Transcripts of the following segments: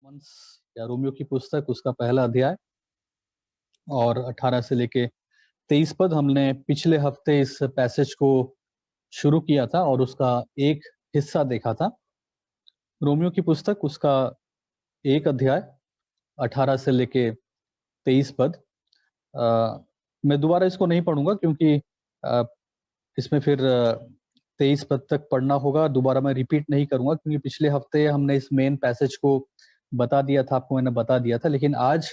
Romans या Romeo की पुस्तक उसका पहला अध्याय और 18 से लेके 23 पद। हमने पिछले हफ्ते इस पैसेज को शुरू किया था और उसका एक हिस्सा देखा था। रोमियो की पुस्तक उसका एक अध्याय 18 से लेके 23 पद। मैं दोबारा इसको नहीं पढ़ूंगा क्योंकि इसमें फिर 23 पद तक पढ़ना होगा। दोबारा मैं रिपीट नहीं करूंगा क्योंकि पिछले हफ्ते हमने इस मेन पैसेज को बता दिया था, आपको मैंने बता दिया था। लेकिन आज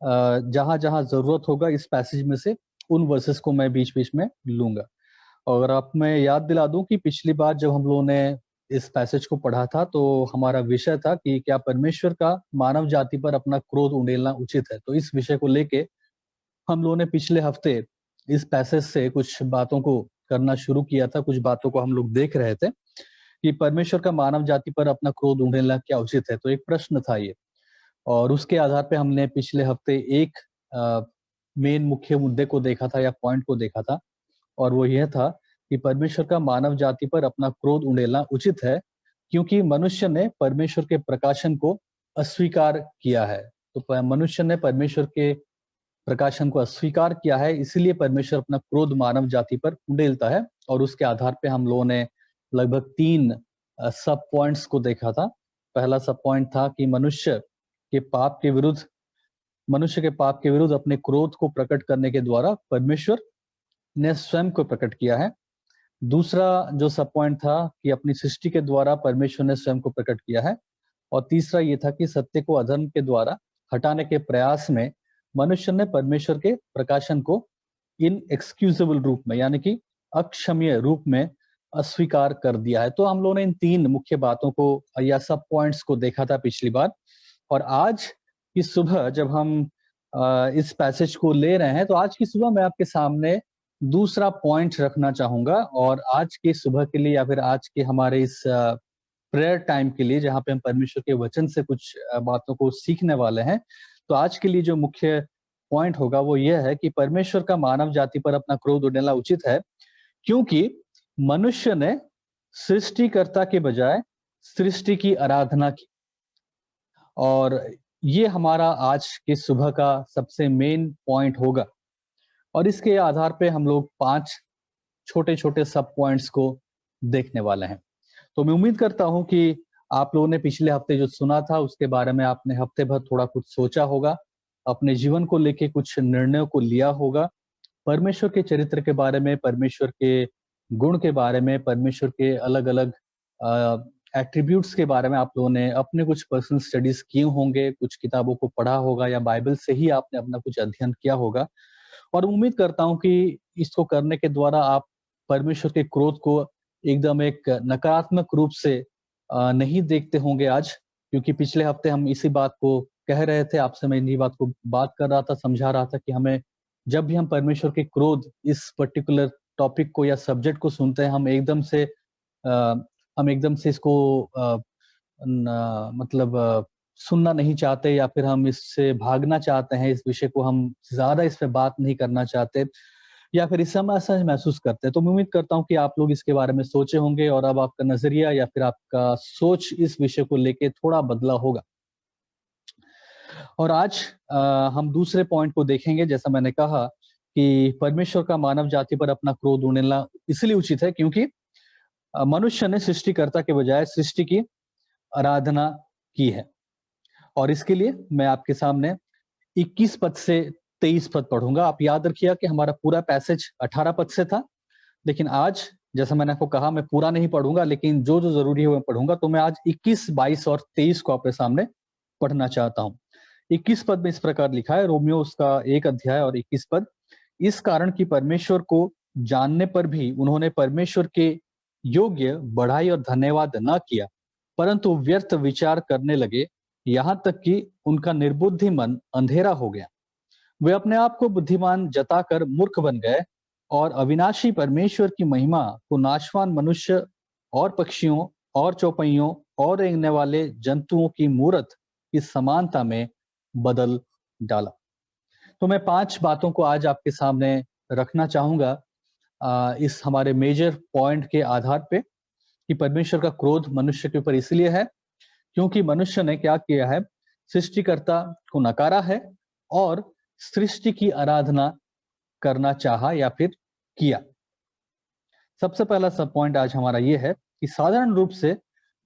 जहां जहां जरूरत होगा इस पैसेज में से उन वर्सेस को मैं बीच बीच में लूंगा। और आप मैं याद दिला दूं कि पिछली बार जब हम लोगों ने इस पैसेज को पढ़ा था तो हमारा विषय था कि क्या परमेश्वर का मानव जाति पर अपना क्रोध उंडेलना उचित है। तो इस विषय को लेके हम लोगों ने पिछले हफ्ते इस पैसेज से कुछ बातों को करना शुरू किया था। कुछ बातों को हम लोग देख रहे थे कि परमेश्वर का मानव जाति पर अपना क्रोध उंडेलना क्या उचित है। तो एक प्रश्न था ये, और उसके आधार पे हमने पिछले हफ्ते एक मेन मुख्य मुद्दे को देखा था या पॉइंट को देखा था, और वो यह था कि परमेश्वर का मानव जाति पर अपना क्रोध उंडेलना उचित है क्योंकि मनुष्य ने परमेश्वर के प्रकाशन को अस्वीकार किया है। तो मनुष्य ने परमेश्वर के प्रकाशन को अस्वीकार किया है, इसीलिए परमेश्वर अपना क्रोध मानव जाति पर उंडेलता है। और उसके आधार पे हम लोगों ने लगभग 3 सब पॉइंट्स को देखा था। पहला सब पॉइंट था कि मनुष्य के पाप के विरुद्ध अपने क्रोध को प्रकट करने के द्वारा परमेश्वर ने स्वयं को प्रकट किया है। दूसरा जो सब पॉइंट था कि अपनी सृष्टि के द्वारा परमेश्वर ने स्वयं को प्रकट किया है। और तीसरा ये था कि सत्य को अधर्म के द्वारा हटाने के प्रयास में मनुष्य ने परमेश्वर के प्रकाशन को इनएक्सक्यूजेबल रूप में, यानी कि अक्षम्य रूप में अस्वीकार कर दिया है। तो हम लोगों ने इन 3 मुख्य बातों को या सब पॉइंट्स को देखा था पिछली बार। और आज की सुबह जब हम इस पैसेज को ले रहे हैं, तो आज की सुबह मैं आपके सामने दूसरा पॉइंट रखना चाहूंगा। और आज की सुबह के लिए या फिर आज के हमारे इस प्रेयर टाइम के लिए, जहाँ पे हम परमेश्वर के वचन से कुछ बातों को सीखने वाले हैं, तो आज के लिए जो मुख्य पॉइंट होगा वो यह है कि परमेश्वर का मानव जाति पर अपना क्रोध उंडेलना उचित है क्योंकि मनुष्य ने सृष्टिकर्ता के बजाय सृष्टि की आराधना की। और ये हमारा आज के सुबह का सबसे मेन पॉइंट होगा। और इसके आधार पे हम लोग 5 छोटे छोटे सब पॉइंट्स को देखने वाले हैं। तो मैं उम्मीद करता हूं कि आप लोगों ने पिछले हफ्ते जो सुना था उसके बारे में आपने हफ्ते भर थोड़ा कुछ सोचा होगा, अपने जीवन को लेके कुछ निर्णयों को लिया होगा, परमेश्वर के चरित्र के बारे में, परमेश्वर के गुण के बारे में, परमेश्वर के अलग अलग एट्रीब्यूट्स के बारे में आप लोगों ने अपने कुछ पर्सनल स्टडीज किए होंगे, कुछ किताबों को पढ़ा होगा या बाइबल से ही आपने अपना कुछ अध्ययन किया होगा। और उम्मीद करता हूं कि इसको करने के द्वारा आप परमेश्वर के क्रोध को एकदम एक नकारात्मक रूप से नहीं देखते होंगे आज, क्योंकि पिछले हफ्ते हम इसी बात को कह रहे थे, आपसे मैं इन्हीं बात को बात कर रहा था, समझा रहा था कि हमें जब भी हम परमेश्वर के क्रोध इस पर्टिकुलर टॉपिक को या सब्जेक्ट को सुनते हैं, हम एकदम से इसको मतलब सुनना नहीं चाहते या फिर हम इससे भागना चाहते हैं, इस विषय को हम ज्यादा इस पे बात नहीं करना चाहते या फिर इससे हम असहज महसूस करते हैं। तो मैं उम्मीद करता हूं कि आप लोग इसके बारे में सोचे होंगे और अब आपका नजरिया या फिर आपका सोच इस विषय को लेके थोड़ा बदला होगा। और आज हम दूसरे पॉइंट को देखेंगे। जैसा मैंने कहा कि परमेश्वर का मानव जाति पर अपना क्रोध उंडेलना इसलिए उचित है क्योंकि मनुष्य ने सृष्टिकर्ता के बजाय सृष्टि की आराधना की है। और इसके लिए मैं आपके सामने 21 पद से 23 पद पढ़ूंगा। आप याद रखिएगा कि हमारा पूरा पैसेज 18 पद से था, लेकिन आज जैसा मैंने आपको कहा मैं पूरा नहीं पढ़ूंगा, लेकिन जो जो जरूरी है वो पढ़ूंगा। तो मैं आज 21, 22 और 23 को आपके सामने पढ़ना चाहता हूँ। 21 पद में इस प्रकार लिखा है, रोमियो उसका 1 अध्याय और 21 पद। इस कारण कि परमेश्वर को जानने पर भी उन्होंने परमेश्वर के योग्य बढ़ाई और धन्यवाद न किया, परंतु व्यर्थ विचार करने लगे, यहाँ तक कि उनका निर्बुद्धि मन अंधेरा हो गया। वे अपने आप को बुद्धिमान जताकर मूर्ख बन गए और अविनाशी परमेश्वर की महिमा को नाशवान मनुष्य और पक्षियों और चौपहियों और रेंगने वाले जंतुओं की मूरत की समानता में बदल डाला। तो मैं 5 बातों को आज आपके सामने रखना चाहूंगा इस हमारे मेजर पॉइंट के आधार पे कि परमेश्वर का क्रोध मनुष्य के ऊपर इसलिए है क्योंकि मनुष्य ने क्या किया है सृष्टिकर्ता को नकारा है और सृष्टि की आराधना करना चाहा या फिर किया। सबसे पहला सब पॉइंट आज हमारा ये है कि साधारण रूप से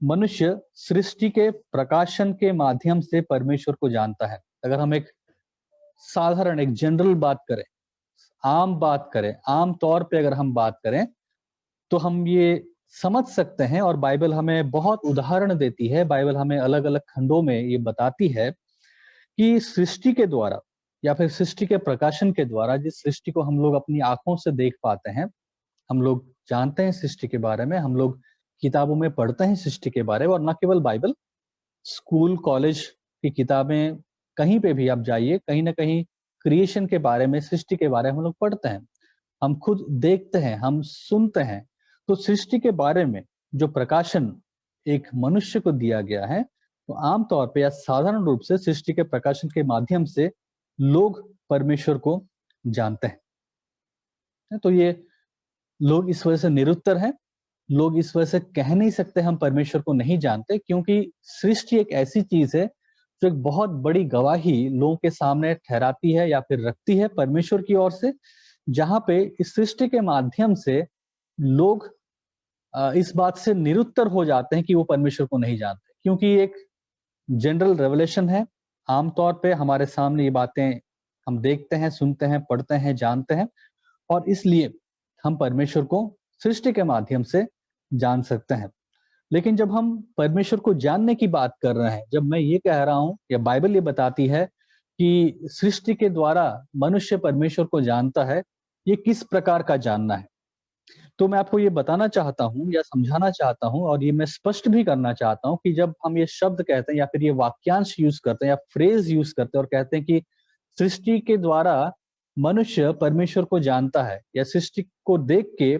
मनुष्य सृष्टि के प्रकाशन के माध्यम से परमेश्वर को जानता है। अगर हम एक साधारण, एक जनरल बात करें, आम तौर पे अगर हम बात करें, तो हम ये समझ सकते हैं, और बाइबल हमें बहुत उदाहरण देती है, बाइबल हमें अलग अलग खंडों में ये बताती है कि सृष्टि के द्वारा या फिर सृष्टि के प्रकाशन के द्वारा, जिस सृष्टि को हम लोग अपनी आंखों से देख पाते हैं, हम लोग जानते हैं सृष्टि के बारे में, हम लोग किताबों में पढ़ते हैं सृष्टि के बारे में, और न केवल बाइबल, स्कूल कॉलेज की किताबें, कहीं पे भी आप जाइए, कहीं ना कहीं क्रिएशन के बारे में, सृष्टि के बारे में हम लोग पढ़ते हैं, हम खुद देखते हैं, हम सुनते हैं। तो सृष्टि के बारे में जो प्रकाशन एक मनुष्य को दिया गया है, तो आमतौर पे या साधारण रूप से सृष्टि के प्रकाशन के माध्यम से लोग परमेश्वर को जानते हैं। तो ये लोग इस वजह से निरुत्तर हैं, लोग इस वजह से कह नहीं सकते हम परमेश्वर को नहीं जानते, क्योंकि सृष्टि एक ऐसी चीज है जो एक बहुत बड़ी गवाही लोगों के सामने ठहराती है या फिर रखती है परमेश्वर की ओर से, जहां पे इस सृष्टि के माध्यम से लोग इस बात से निरुत्तर हो जाते हैं कि वो परमेश्वर को नहीं जानते, क्योंकि एक जनरल रेवलेशन है। आमतौर पे हमारे सामने ये बातें हम देखते हैं, सुनते हैं, पढ़ते हैं, जानते हैं, और इसलिए हम परमेश्वर को सृष्टि के माध्यम से जान सकते हैं। लेकिन जब हम परमेश्वर को जानने की बात कर रहे हैं, जब मैं ये कह रहा हूं या बाइबल ये बताती है कि सृष्टि के द्वारा मनुष्य परमेश्वर को जानता है, ये किस प्रकार का जानना है, तो मैं आपको ये बताना चाहता हूं या समझाना चाहता हूं, और ये मैं स्पष्ट भी करना चाहता हूं कि जब हम ये शब्द कहते हैं या फिर ये वाक्यांश यूज करते हैं या फ्रेज यूज करते हैं और कहते हैं कि सृष्टि के द्वारा मनुष्य परमेश्वर को जानता है, या सृष्टि को देख के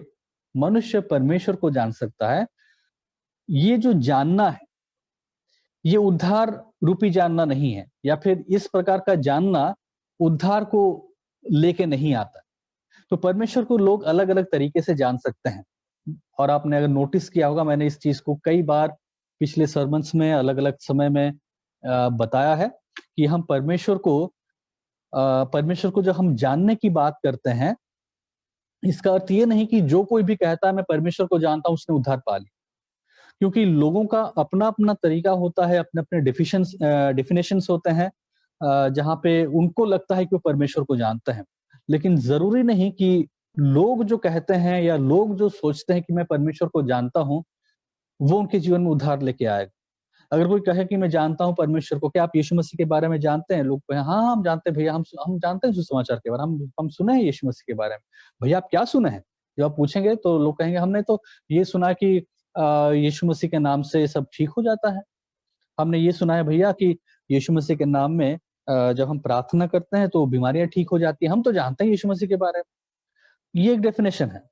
मनुष्य परमेश्वर को जान सकता है, ये जो जानना है, ये उद्धार रूपी जानना नहीं है, या फिर इस प्रकार का जानना उद्धार को लेके नहीं आता। तो परमेश्वर को लोग अलग अलग तरीके से जान सकते हैं, और आपने अगर नोटिस किया होगा, मैंने इस चीज को कई बार पिछले सर्मन्स में अलग अलग समय में बताया है कि हम परमेश्वर को जब हम जानने की बात करते हैं, इसका अर्थ ये नहीं कि जो कोई भी कहता है मैं परमेश्वर को जानता हूं उसने उद्धार पा लिया, क्योंकि लोगों का अपना अपना तरीका होता है, अपने अपने डिफिनेशंस होते हैं, जहां पे उनको लगता है कि वो परमेश्वर को जानते हैं। लेकिन जरूरी नहीं कि लोग जो कहते हैं या लोग जो सोचते हैं कि मैं परमेश्वर को जानता हूं, वो उनके जीवन में उद्धार लेके आएगा। अगर कोई कहे कि मैं जानता हूं परमेश्वर को, क्या आप यीशु मसीह के बारे में जानते हैं? लोग कहें हाँ हम जानते हैं भैया, हम जानते हैं सुसमाचार के बारे में, हम सुने हैं यीशु मसीह के बारे में। भैया आप क्या सुने हैं? जब आप पूछेंगे तो लोग कहेंगे हमने तो ये सुना कि यीशु मसीह के नाम से सब ठीक हो जाता है। हमने ये सुना है भैया कि यीशु मसीह के नाम में जब हम प्रार्थना करते हैं तो बीमारियां ठीक हो जाती है। हम तो जानते हैं यीशु मसीह के बारे में। ये एक डेफिनेशन है।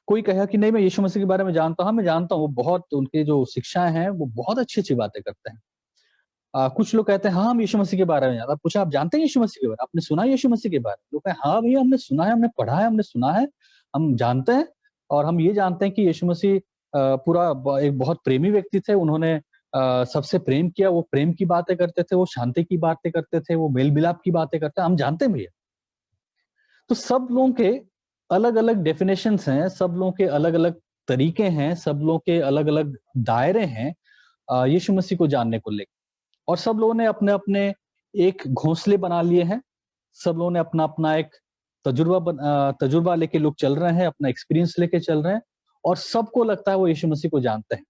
कोई कहेगा कि नहीं मैं यीशु मसीह के बारे में जानता हूं, हाँ मैं जानता हूँ, वो बहुत, उनके जो शिक्षाएं हैं वो बहुत अच्छी अच्छी बातें करते हैं। कुछ लोग कहते हैं हाँ हम यीशु मसीह के बारे में जानते हैं। पूछा आप जानते हैं यीशु मसीह के बारे में, आपने सुना है यीशु मसीह के बारे में? लोग कहें हाँ भैया हमने सुना है, हमने पढ़ा है, हमने सुना है, हम जानते हैं। और हम ये जानते हैं कि यीशु मसीह एक बहुत प्रेमी व्यक्ति थे। उन्होंने सबसे प्रेम किया, वो प्रेम की बातें करते थे, वो शांति की बातें करते थे, वो मेल मिलाप की बातें करते हैं, हम जानते हैं भैया। तो सब लोगों के अलग अलग डेफिनेशंस हैं, सब लोगों के अलग अलग तरीके हैं, सब लोगों के अलग अलग दायरे हैं यीशु मसीह को जानने को लेकर। और सब लोगों ने अपने अपने एक घोंसले बना लिए हैं, सब लोगों ने अपना अपना एक तजुर्बा लेके लोग चल रहे हैं, अपना एक्सपीरियंस लेके चल रहे हैं, और सबको लगता है वो यीशु मसीह को जानते हैं।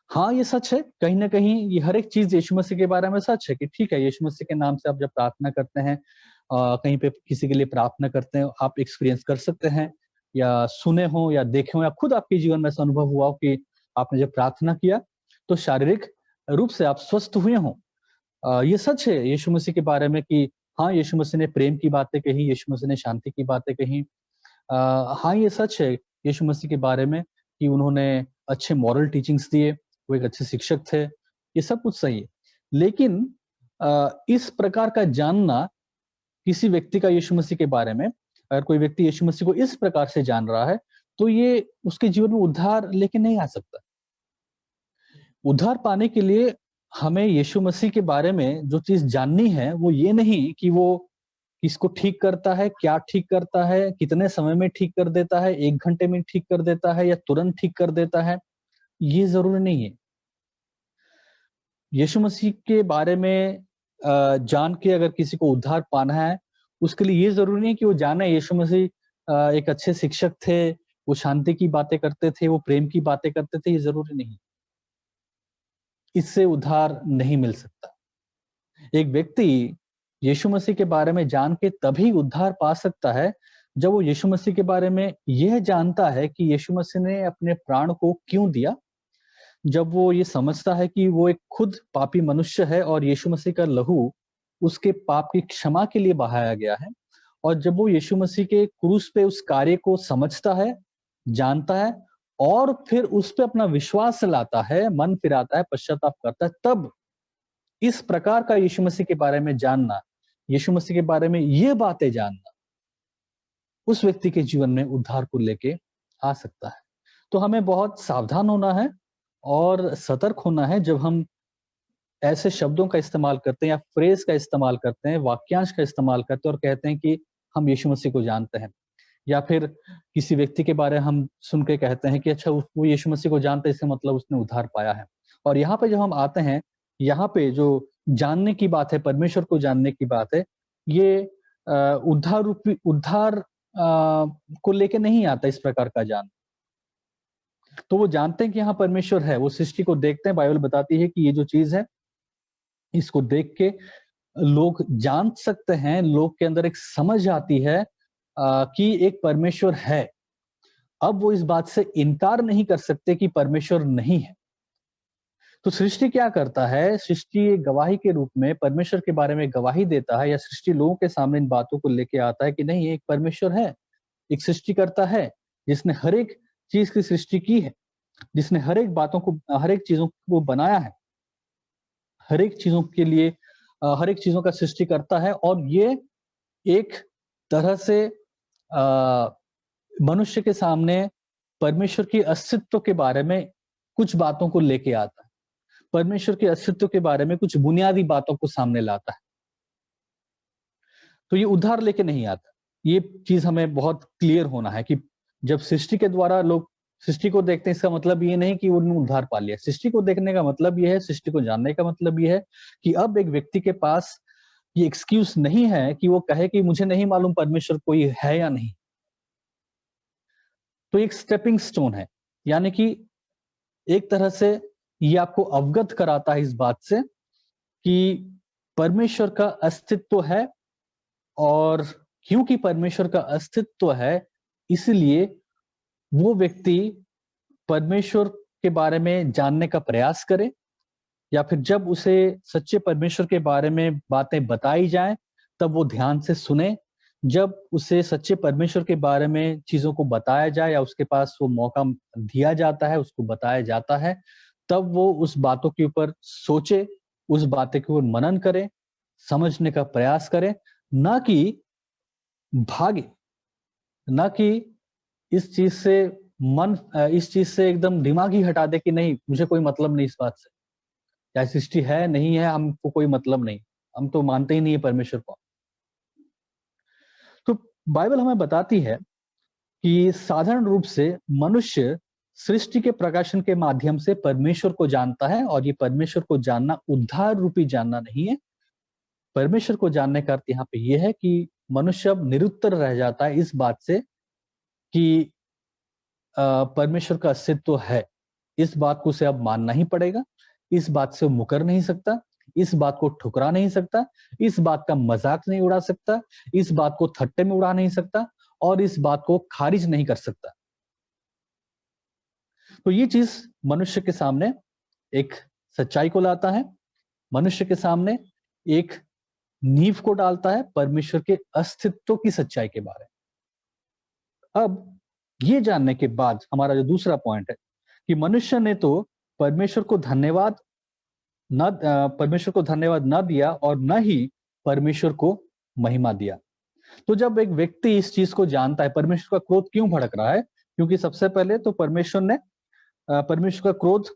हाँ ये सच है, कहीं ना कहीं ये हर एक चीज यीशु मसीह के बारे में सच है कि ठीक है, यीशु मसीह के नाम से आप जब प्रार्थना करते हैं, कहीं पे किसी के लिए प्रार्थना करते हैं, आप एक्सपीरियंस कर सकते हैं, या सुने हो या देखे हो या खुद आपके जीवन में ऐसा अनुभव हुआ हो कि आपने जब प्रार्थना किया तो शारीरिक रूप से आप स्वस्थ हुए हों। ये सच है यीशु मसीह के बारे में कि हाँ यीशु मसीह ने प्रेम की बातें कही, यीशु मसीह ने शांति की बातें कही। हाँ ये सच है यीशु मसीह के बारे में कि उन्होंने अच्छे मॉरल टीचिंग्स दिए, वो एक अच्छे शिक्षक थे, ये सब कुछ सही है। लेकिन इस प्रकार का जानना किसी व्यक्ति का यीशु मसीह के बारे में, अगर कोई व्यक्ति यीशु मसीह को इस प्रकार से जान रहा है, तो ये उसके जीवन में उद्धार लेके नहीं आ सकता। उद्धार पाने के लिए हमें यीशु मसीह के बारे में जो चीज जाननी है वो ये नहीं कि वो किसको ठीक करता है, क्या ठीक करता है, कितने समय में ठीक कर देता है, 1 घंटे में ठीक कर देता है या तुरंत ठीक कर देता है, ये ज़रूरी नहीं है। यीशु मसीह के बारे में जान के अगर किसी को उद्धार पाना है, उसके लिए ये ज़रूरी नहीं कि वो जाने यीशु मसीह एक अच्छे शिक्षक थे, वो शांति की बातें करते थे, वो प्रेम की बातें करते थे, ये ज़रूरी नहीं। इससे उद्धार नहीं मिल सकता। एक व्यक्ति यीशु मसीह के बारे में जान के तभी उद्धार पा सकता है, जब वो यीशु मसीह के बारे में यह जानता है कि यीशु मसीह ने अपने प्राण को क्यों दिया। जब वो ये समझता है कि वो एक खुद पापी मनुष्य है और यीशु मसीह का लहू उसके पाप की क्षमा के लिए बहाया गया है, और जब वो यीशु मसीह के क्रूस पे उस कार्य को समझता है, जानता है और फिर उस पे अपना विश्वास लाता है, मन फिराता है, पश्चाताप करता है, तब इस प्रकार का यीशु मसीह के बारे में जानना, यीशु मसीह के बारे में ये बातें जानना, उस व्यक्ति के जीवन में उद्धार को लेके आ सकता है। तो हमें बहुत सावधान होना है और सतर्क होना है जब हम ऐसे शब्दों का इस्तेमाल करते हैं या फ्रेज का इस्तेमाल करते हैं, वाक्यांश का इस्तेमाल करते हैं और कहते हैं कि हम यीशु मसीह को जानते हैं। या फिर किसी व्यक्ति के बारे में हम सुन के कहते हैं कि अच्छा वो यीशु मसीह को जानता है, इसका मतलब उसने उद्धार पाया है। और यहाँ पे जब हम आते हैं, यहाँ पे जो जानने की बात है, परमेश्वर को जानने की बात है, ये उद्धार को लेके नहीं आता इस प्रकार का ज्ञान। तो वो जानते हैं कि यहाँ परमेश्वर है, वो सृष्टि को देखते हैं, बाइबल बताती है कि ये जो चीज है, इसको देख के लोग जान सकते हैं, लोग के अंदर एक समझ आती है कि एक परमेश्वर है। अब वो इस बात से इनकार नहीं कर सकते कि परमेश्वर नहीं है। तो सृष्टि क्या करता है? सृष्टि एक गवाही के रूप में परमेश्वर के बारे में गवाही देता है, या सृष्टि लोगों के सामने इन बातों को लेके आता है कि नहीं, एक परमेश्वर है, एक सृष्टिकर्ता है, जिसने हर एक चीज की सृष्टि की है, जिसने हर एक बातों को, हर एक चीजों को बनाया है, हर एक चीजों के लिए हर एक चीजों का सृष्टि करता है। और ये एक तरह से मनुष्य के सामने परमेश्वर के अस्तित्व के बारे में कुछ बातों को लेके आता है, परमेश्वर के अस्तित्व के बारे में कुछ बुनियादी बातों को सामने लाता है। तो ये उद्धार लेके नहीं आता। ये चीज हमें बहुत क्लियर होना है कि जब सृष्टि के द्वारा लोग सृष्टि को देखते हैं, इसका मतलब ये नहीं कि उन्होंने उद्धार पा लिया। सृष्टि को देखने का मतलब ये है, सृष्टि को जानने का मतलब ये है कि अब एक व्यक्ति के पास ये एक्सक्यूज नहीं है कि वो कहे कि मुझे नहीं मालूम परमेश्वर कोई है या नहीं। तो एक स्टेपिंग स्टोन है, यानी कि एक तरह से ये आपको अवगत कराता है इस बात से कि परमेश्वर का अस्तित्व है, और क्योंकि परमेश्वर का अस्तित्व है, इसलिए वो व्यक्ति परमेश्वर के बारे में जानने का प्रयास करे, या फिर जब उसे सच्चे परमेश्वर के बारे में बातें बताई जाएं, तब वो ध्यान से सुने। जब उसे सच्चे परमेश्वर के बारे में चीजों को बताया जाए या उसके पास वो मौका दिया जाता है, उसको बताया जाता है, तब वो उस बातों के ऊपर सोचे, उस बातें के ऊपर मनन करे, समझने का प्रयास करे, ना कि भागे, ना कि इस चीज से एकदम दिमाग ही हटा दे कि नहीं, मुझे कोई मतलब नहीं इस बात से, चाहे सृष्टि है नहीं है, हमको कोई मतलब नहीं, हम तो मानते ही नहीं है परमेश्वर को। तो बाइबल हमें बताती है कि साधारण रूप से मनुष्य सृष्टि के प्रकाशन के माध्यम से परमेश्वर को जानता है, और ये परमेश्वर को जानना उद्धार रूपी जानना नहीं है। परमेश्वर को जानने का अर्थ यहाँ पे ये है कि मनुष्य अब निरुत्तर रह जाता है इस बात से कि परमेश्वर का अस्तित्व है। इस बात को उसे अब मानना ही पड़ेगा, इस बात से वो मुकर नहीं सकता, इस बात को ठुकरा नहीं सकता, इस बात का मजाक नहीं उड़ा सकता, इस बात को थट्टे में उड़ा नहीं सकता, और इस बात को खारिज नहीं कर सकता। तो ये चीज मनुष्य के सामने एक सच्चाई को लाता है, मनुष्य के सामने एक नींव को डालता है परमेश्वर के अस्तित्व की सच्चाई के बारे में। अब ये जानने के बाद हमारा जो दूसरा पॉइंट है कि मनुष्य ने तो परमेश्वर को धन्यवाद न दिया और न ही परमेश्वर को महिमा दिया। तो जब एक व्यक्ति इस चीज को जानता है, परमेश्वर का क्रोध क्यों भड़क रहा है? क्योंकि सबसे पहले तो परमेश्वर का क्रोध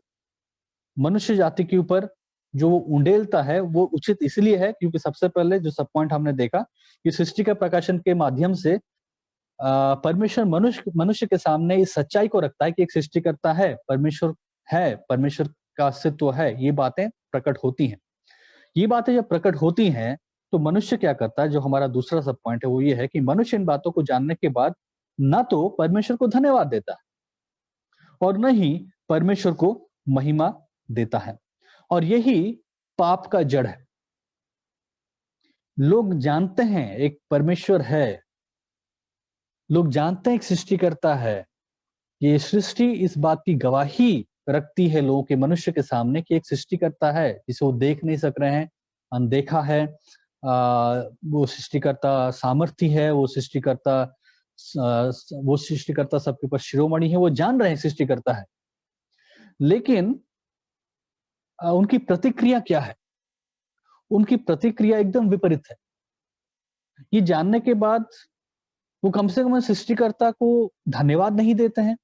मनुष्य जाति के ऊपर जो वो उंडेलता है वो उचित इसलिए है क्योंकि सबसे पहले जो सब पॉइंट हमने देखा कि सृष्टि का प्रकाशन के माध्यम से परमेश्वर मनुष्य के सामने इस सच्चाई को रखता है कि एक सृष्टिकर्ता है, परमेश्वर का अस्तित्व है, ये बातें प्रकट होती हैं। ये बातें जब प्रकट होती हैं तो मनुष्य क्या करता है, जो हमारा दूसरा सब पॉइंट है वो ये है कि मनुष्य इन बातों को जानने के बाद न तो परमेश्वर को धन्यवाद देता है और न ही परमेश्वर को महिमा देता है, और यही पाप का जड़ है। लोग जानते हैं एक परमेश्वर है, लोग जानते हैं एक सृष्टिकर्ता है, ये सृष्टि इस बात की गवाही रखती है लोगों के, मनुष्य के सामने कि एक सृष्टिकर्ता है जिसे वो देख नहीं सक रहे हैं, अनदेखा है। वो सृष्टिकर्ता सामर्थी है, वो सृष्टिकर्ता सबके ऊपर शिरोमणि है, वो जान रहे हैं सृष्टिकर्ता है, लेकिन उनकी प्रतिक्रिया क्या है? उनकी प्रतिक्रिया एकदम विपरीत है। ये जानने के बाद वो कम से कम सृष्टिकर्ता को धन्यवाद नहीं देते हैं,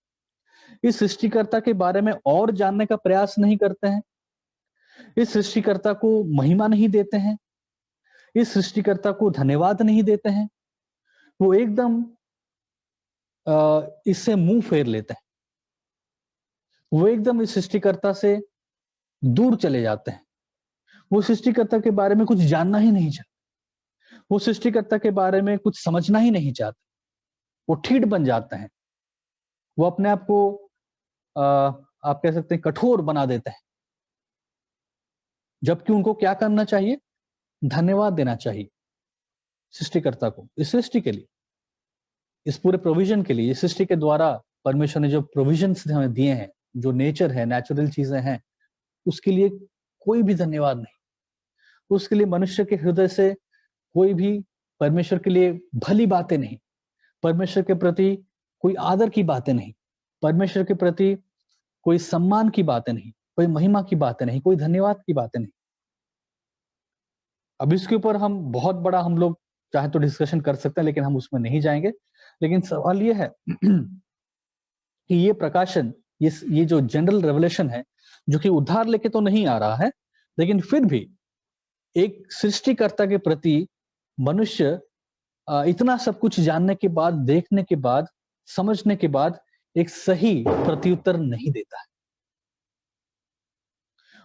इस सृष्टिकर्ता के बारे में और जानने का प्रयास नहीं करते हैं, इस सृष्टिकर्ता को महिमा नहीं देते हैं, इस सृष्टिकर्ता को धन्यवाद नहीं देते हैं। वो एकदम इससे मुंह फेर लेते हैं, वो एकदम इस सृष्टिकर्ता से दूर चले जाते हैं। वो सृष्टिकर्ता के बारे में कुछ जानना ही नहीं चाहते, वो सृष्टिकर्ता के बारे में कुछ समझना ही नहीं चाहते, वो ठीठ बन जाते हैं, वो अपने आप को आप कह सकते हैं कठोर बना देते हैं, जबकि उनको क्या करना चाहिए? धन्यवाद देना चाहिए सृष्टिकर्ता को, इस सृष्टि के लिए, इस पूरे प्रोविजन के लिए। इस सृष्टि के द्वारा परमेश्वर ने जो प्रोविजंस हमें दिए हैं, जो नेचर है, नेचुरल चीजें हैं, उसके लिए कोई भी धन्यवाद नहीं, उसके लिए मनुष्य के हृदय से कोई भी परमेश्वर के लिए भली बातें नहीं, परमेश्वर के प्रति कोई आदर की बातें नहीं, परमेश्वर के प्रति कोई सम्मान की बातें नहीं, कोई महिमा की बातें नहीं, कोई धन्यवाद की बातें नहीं। अब इसके ऊपर हम बहुत बड़ा हम लोग चाहे तो डिस्कशन कर सकते हैं, लेकिन हम उसमें नहीं जाएंगे। लेकिन सवाल ये है कि ये प्रकाशन, ये जो जनरल रेवलेशन है, जो कि उद्धार लेके तो नहीं आ रहा है, लेकिन फिर भी एक सृष्टिकर्ता के प्रति मनुष्य इतना सब कुछ जानने के बाद, देखने के बाद, समझने के बाद एक सही प्रत्युत्तर नहीं देता है।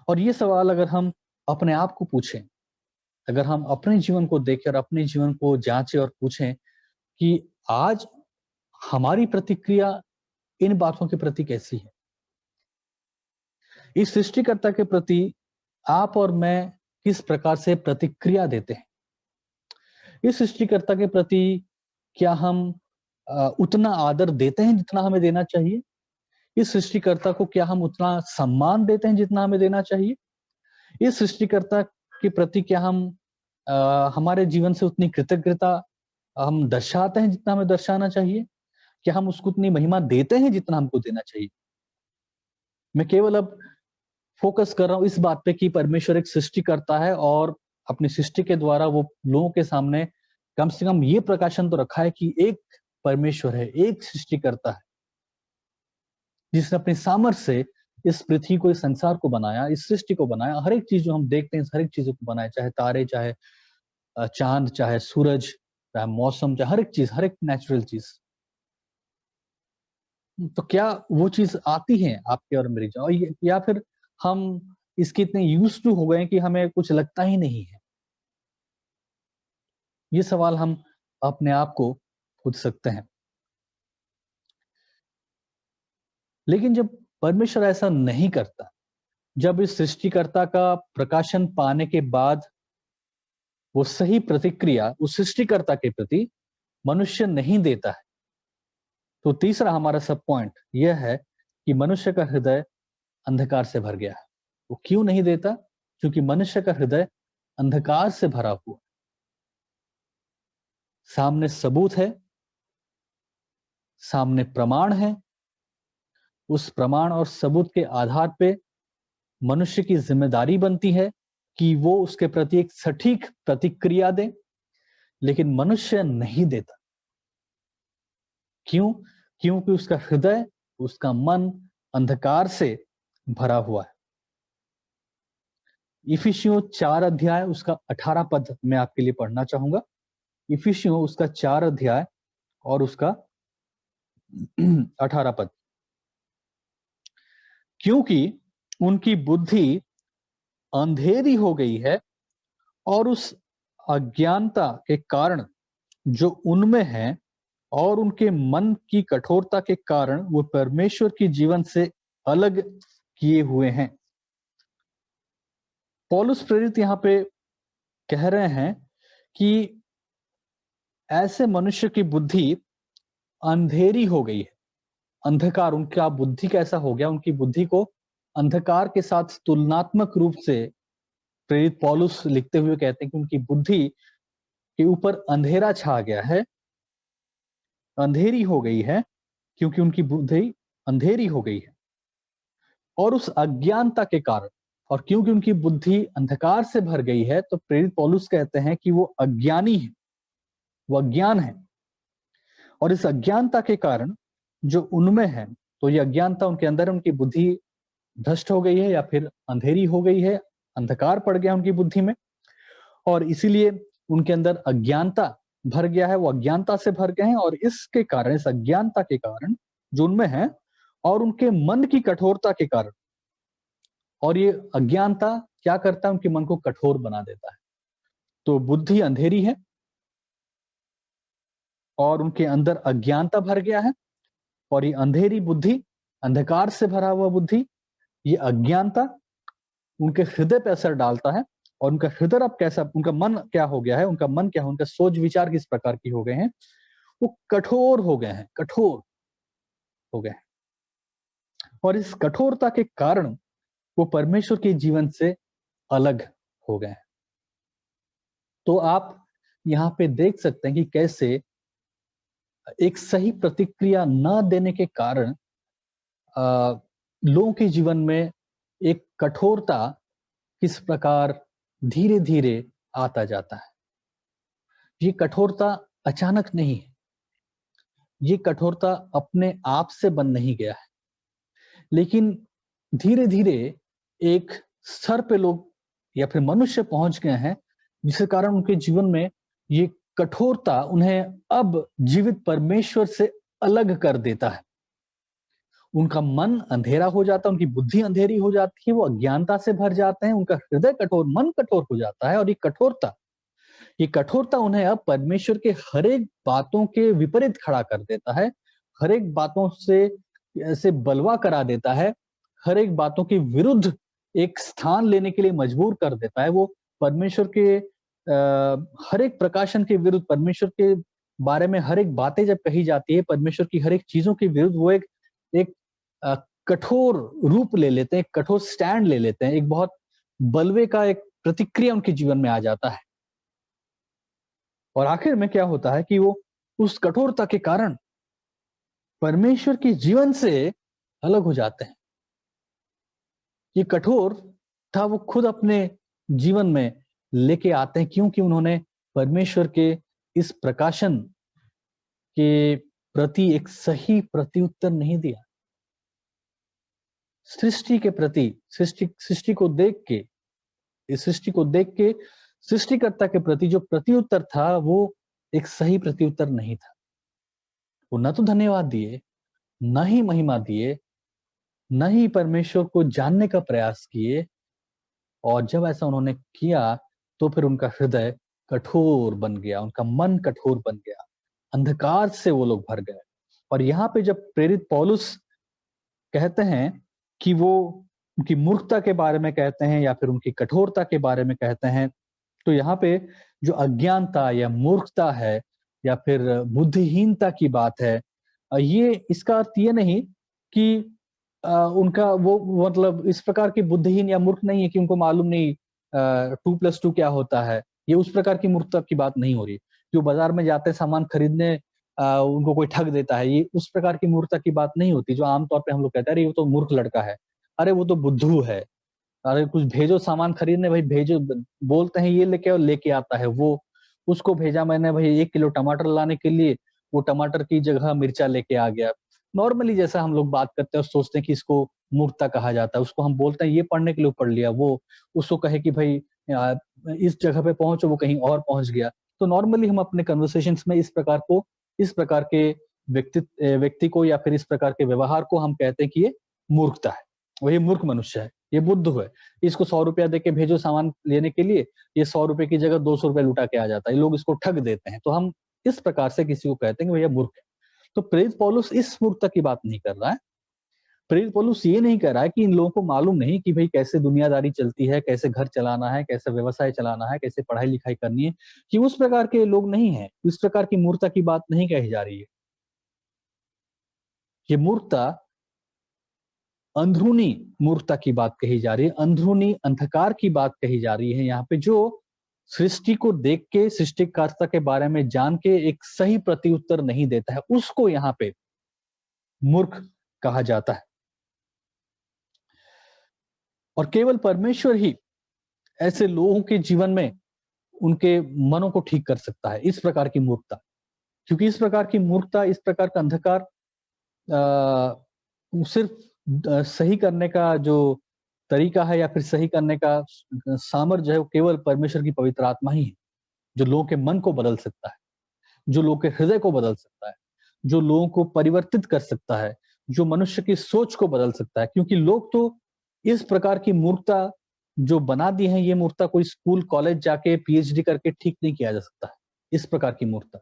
और ये सवाल अगर हम अपने आप को पूछें, अगर हम अपने जीवन को देखें और अपने जीवन को जांचें और पूछें कि आज हमारी प्रतिक्रिया इन बातों के प्रति कैसी है, इस सृष्टिकर्ता के प्रति आप और मैं किस प्रकार से प्रतिक्रिया देते हैं, इस सृष्टिकर्ता के प्रति क्या हम उतना आदर देते हैं जितना हमें देना चाहिए, इस सृष्टिकर्ता को क्या हम उतना सम्मान देते हैं जितना हमें देना चाहिए, इस सृष्टिकर्ता के प्रति क्या हम हमारे जीवन से उतनी कृतज्ञता हम दर्शाते हैं जितना हमें दर्शाना चाहिए, क्या हम उसको उतनी महिमा देते हैं जितना हमको देना चाहिए। मैं केवल अब फोकस कर रहा हूं इस बात पे कि परमेश्वर एक सृष्टि करता है और अपनी सृष्टि के द्वारा वो लोगों के सामने कम से कम ये प्रकाशन तो रखा है कि एक परमेश्वर है, एक सृष्टि करता है, जिसने अपनी सामर्थ्य से इस पृथ्वी को, इस संसार को बनाया, इस सृष्टि को बनाया, हर एक चीज जो हम देखते हैं, हर एक चीजों को बनाया, चाहे तारे, चाहे चांद, चाहे सूरज, चाहे मौसम, चाहे हर एक चीज, हर एक नेचुरल चीज। तो क्या वो चीज आती है आपके और मेरी जान, या फिर हम इसके इतने यूज टू हो गए कि हमें कुछ लगता ही नहीं है? ये सवाल हम अपने आप को पूछ सकते हैं। लेकिन जब परमेश्वर ऐसा नहीं करता, जब इस सृष्टिकर्ता का प्रकाशन पाने के बाद वो सही प्रतिक्रिया उस सृष्टिकर्ता के प्रति मनुष्य नहीं देता है, तो तीसरा हमारा सब पॉइंट यह है कि मनुष्य का हृदय अंधकार से भर गया है। वो क्यों नहीं देता? क्योंकि मनुष्य का हृदय अंधकार से भरा हुआ, सामने सबूत है, सामने प्रमाण है, उस प्रमाण और सबूत के आधार पे मनुष्य की जिम्मेदारी बनती है कि वो उसके प्रति एक सटीक प्रतिक्रिया दे, लेकिन मनुष्य नहीं देता। क्यों? क्योंकि उसका हृदय, उसका मन अंधकार से भरा हुआ है। इफिसियों 4 अध्याय उसका 18 पद मैं आपके लिए पढ़ना चाहूंगा। इफिसियों उसका 4 अध्याय और उसका 18 पद। क्योंकि उनकी बुद्धि अंधेरी हो गई है और उस अज्ञानता के कारण जो उनमें है और उनके मन की कठोरता के कारण वो परमेश्वर की जीवन से अलग किए हुए हैं। पौलुस प्रेरित यहाँ पे कह रहे हैं कि ऐसे मनुष्य की बुद्धि अंधेरी हो गई है, अंधकार, उनका बुद्धि कैसा हो गया, उनकी बुद्धि को अंधकार के साथ तुलनात्मक रूप से प्रेरित पौलुस लिखते हुए कहते हैं कि उनकी बुद्धि के ऊपर अंधेरा छा गया है, अंधेरी हो गई है, क्योंकि उनकी बुद्धि अंधेरी हो गई है और उस अज्ञानता के कारण, और क्योंकि उनकी बुद्धि अंधकार से भर गई है तो प्रेरित पौलुस कहते हैं कि वो अज्ञानी है, वो अज्ञान है। और इस अज्ञानता के कारण जो उनमें है, तो ये अज्ञानता उनके अंदर, उनकी बुद्धि भ्रष्ट हो गई है या फिर अंधेरी हो गई है, अंधकार पड़ गया उनकी बुद्धि में, और इसीलिए उनके अंदर अज्ञानता भर गया है, वो अज्ञानता से भर गए हैं। और इसके कारण, इस अज्ञानता के कारण जो उनमें है और उनके मन की कठोरता के कारण, और ये अज्ञानता क्या करता है, उनके मन को कठोर बना देता है। तो बुद्धि अंधेरी है और उनके अंदर अज्ञानता भर गया है, और ये अंधेरी बुद्धि, अंधकार से भरा हुआ बुद्धि, ये अज्ञानता उनके हृदय पर असर डालता है। और उनका हृदय अब कैसा, उनका मन क्या हो गया है, उनका मन क्या है, उनका सोच विचार किस प्रकार की हो गए हैं, वो कठोर हो गए हैं, कठोर हो गए हैं। और इस कठोरता के कारण वो परमेश्वर के जीवन से अलग हो गए हैं। तो आप यहाँ पे देख सकते हैं कि कैसे एक सही प्रतिक्रिया न देने के कारण लोगों के जीवन में एक कठोरता किस प्रकार धीरे धीरे आता जाता है। ये कठोरता अचानक नहीं है, ये कठोरता अपने आप से बन नहीं गया है, लेकिन धीरे धीरे एक स्तर पे लोग या फिर मनुष्य पहुंच गए हैं जिसके कारण उनके जीवन में ये कठोरता उन्हें अब जीवित परमेश्वर से अलग कर देता है। उनका मन अंधेरा हो जाता है, उनकी बुद्धि अंधेरी हो जाती है, वो अज्ञानता से भर जाते हैं, उनका हृदय कठोर, मन कठोर हो जाता है। और ये कठोरता उन्हें अब परमेश्वर के हर एक बातों के विपरीत खड़ा कर देता है, हर एक बातों से बलवा करा देता है, हर एक बातों के विरुद्ध एक स्थान लेने के लिए मजबूर कर देता है। वो परमेश्वर के हर एक प्रकाशन के विरुद्ध, परमेश्वर के बारे में हर एक बातें जब कही जाती है, परमेश्वर की हर एक चीजों के विरुद्ध वो एक कठोर रूप ले लेते हैं, एक कठोर स्टैंड ले लेते हैं, एक बहुत बलवे का एक प्रतिक्रिया उनके जीवन में आ जाता है। और आखिर में क्या होता है कि वो उस कठोरता के कारण परमेश्वर के जीवन से अलग हो जाते हैं। ये कठोर था वो खुद अपने जीवन में लेके आते हैं, क्योंकि उन्होंने परमेश्वर के इस प्रकाशन के प्रति एक सही प्रत्युत्तर नहीं दिया। सृष्टि के प्रति, सृष्टि को देख के, इस सृष्टि को देख के सृष्टिकर्ता के प्रति जो प्रत्युत्तर था वो एक सही प्रत्युत्तर नहीं था। वो न तो धन्यवाद दिए, न ही महिमा दिए, न ही परमेश्वर को जानने का प्रयास किए। और जब ऐसा उन्होंने किया तो फिर उनका हृदय कठोर बन गया, उनका मन कठोर बन गया, अंधकार से वो लोग भर गए। और यहाँ पे जब प्रेरित पौलुस कहते हैं कि वो उनकी मूर्खता के बारे में कहते हैं या फिर उनकी कठोरता के बारे में कहते हैं, तो यहाँ पे जो अज्ञानता या मूर्खता है या फिर बुद्धिहीनता की बात है, ये इसका अर्थ ये नहीं कि उनका वो मतलब इस प्रकार की बुद्धिहीन या मूर्ख नहीं है कि उनको मालूम नहीं 2+2 क्या होता है। ये उस प्रकार की मूर्खता की बात नहीं हो रही। जो बाजार में जाते हैं सामान खरीदने, उनको कोई ठग देता है, ये उस प्रकार की मूर्खता की बात नहीं होती जो आमतौर पे हम लोग कहते हैं, अरे वो तो मूर्ख लड़का है, अरे वो तो बुद्धू है, अरे कुछ भेजो सामान खरीदने, भाई भेजो, बोलते हैं ये लेके और लेके आता है वो। उसको भेजा मैंने भाई 1 किलो टमाटर लाने के लिए, वो टमाटर की जगह मिर्चा लेके आ गया। नॉर्मली जैसा हम लोग बात करते हैं और सोचते हैं कि इसको मूर्खता कहा जाता है। उसको हम बोलते हैं ये पढ़ने के लिए पढ़ लिया, वो उसको कहे कि भाई इस जगह पे पहुंचो, वो कहीं और पहुंच गया। तो नॉर्मली हम अपने कन्वर्सेशंस में इस प्रकार के व्यक्ति को या फिर इस प्रकार के व्यवहार को हम कहते हैं कि ये मूर्खता है, और ये मूर्ख मनुष्य है, ये बुद्धू है। इसको 100 रुपया देके भेजो सामान लेने के लिए, ये 100 रुपए की जगह 200 रुपए लुटा के आ जाता है। ये लोग इसको ठग देते हैं। तो हम इस प्रकार से किसी को कहते हैं कि भैया मूर्ख है। तो प्रेरित पौलुस इस मूर्खता की बात नहीं कर रहा है। प्रेरित पौलुस ये नहीं कह रहा है कि इन लोगों को मालूम नहीं कि भाई कैसे दुनियादारी चलती है, कैसे घर चलाना है, कैसे व्यवसाय चलाना है, कैसे पढ़ाई लिखाई करनी है, कि उस प्रकार के लोग नहीं है। इस प्रकार की मूर्खता की बात नहीं कही जा रही है। ये मूर्खता अंदरूनी मूर्खता की बात कही जा रही है, अंदरूनी अंधकार की बात कही जा रही है यहाँ पे, जो सृष्टि को देख के, सृष्टिकर्ता के बारे में जान के एक सही प्रत्युत्तर नहीं देता है, उसको यहाँ पे मूर्ख कहा जाता है। और केवल परमेश्वर ही ऐसे लोगों के जीवन में उनके मनों को ठीक कर सकता है, इस प्रकार की मूर्खता। क्योंकि इस प्रकार की मूर्खता, इस प्रकार का अंधकार सिर्फ सही करने का जो तरीका है या फिर सही करने का सामर्थ्य है, वो केवल परमेश्वर की पवित्र आत्मा ही है, जो लोगों के मन को बदल सकता है, जो लोगों के हृदय को बदल सकता है, जो लोगों को परिवर्तित कर सकता है, जो मनुष्य की सोच को बदल सकता है। क्योंकि लोग तो इस प्रकार की मूर्खता जो बना दी है, ये मूर्खता कोई स्कूल कॉलेज जाके पीएचडी करके ठीक नहीं किया जा सकता है। इस प्रकार की मूर्खता,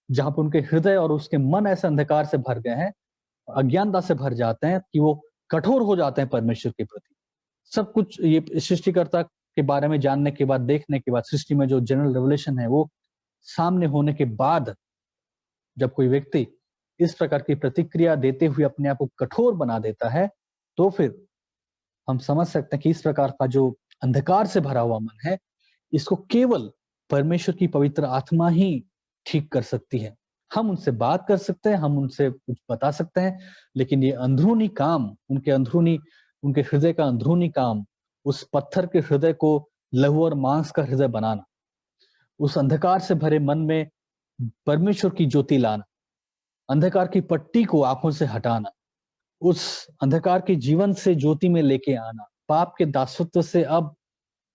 जहां पर उनके हृदय और उसके मन ऐसे अंधकार से भर गए हैं, अज्ञानता से भर जाते हैं कि वो कठोर हो जाते हैं परमेश्वर के प्रति। सब कुछ ये सृष्टिकर्ता के बारे में जानने के बाद, देखने के बाद, सृष्टि में जो जनरल रेवलेशन है वो सामने होने के बाद, जब कोई व्यक्ति इस प्रकार की प्रतिक्रिया देते हुए अपने आप को कठोर बना देता है, तो फिर हम समझ सकते हैं कि इस प्रकार का जो अंधकार से भरा हुआ मन है, इसको केवल परमेश्वर की पवित्र आत्मा ही ठीक कर सकती है। हम उनसे बात कर सकते हैं, हम उनसे कुछ बता सकते हैं, लेकिन ये अंदरूनी काम, उनके हृदय का अंदरूनी काम, उस पत्थर के हृदय को लहू और मांस का हृदय बनाना, उस अंधकार से भरे मन में परमेश्वर की ज्योति लाना, अंधकार की पट्टी को आंखों से हटाना, उस अंधकार के जीवन से ज्योति में लेके आना, पाप के दासत्व से अब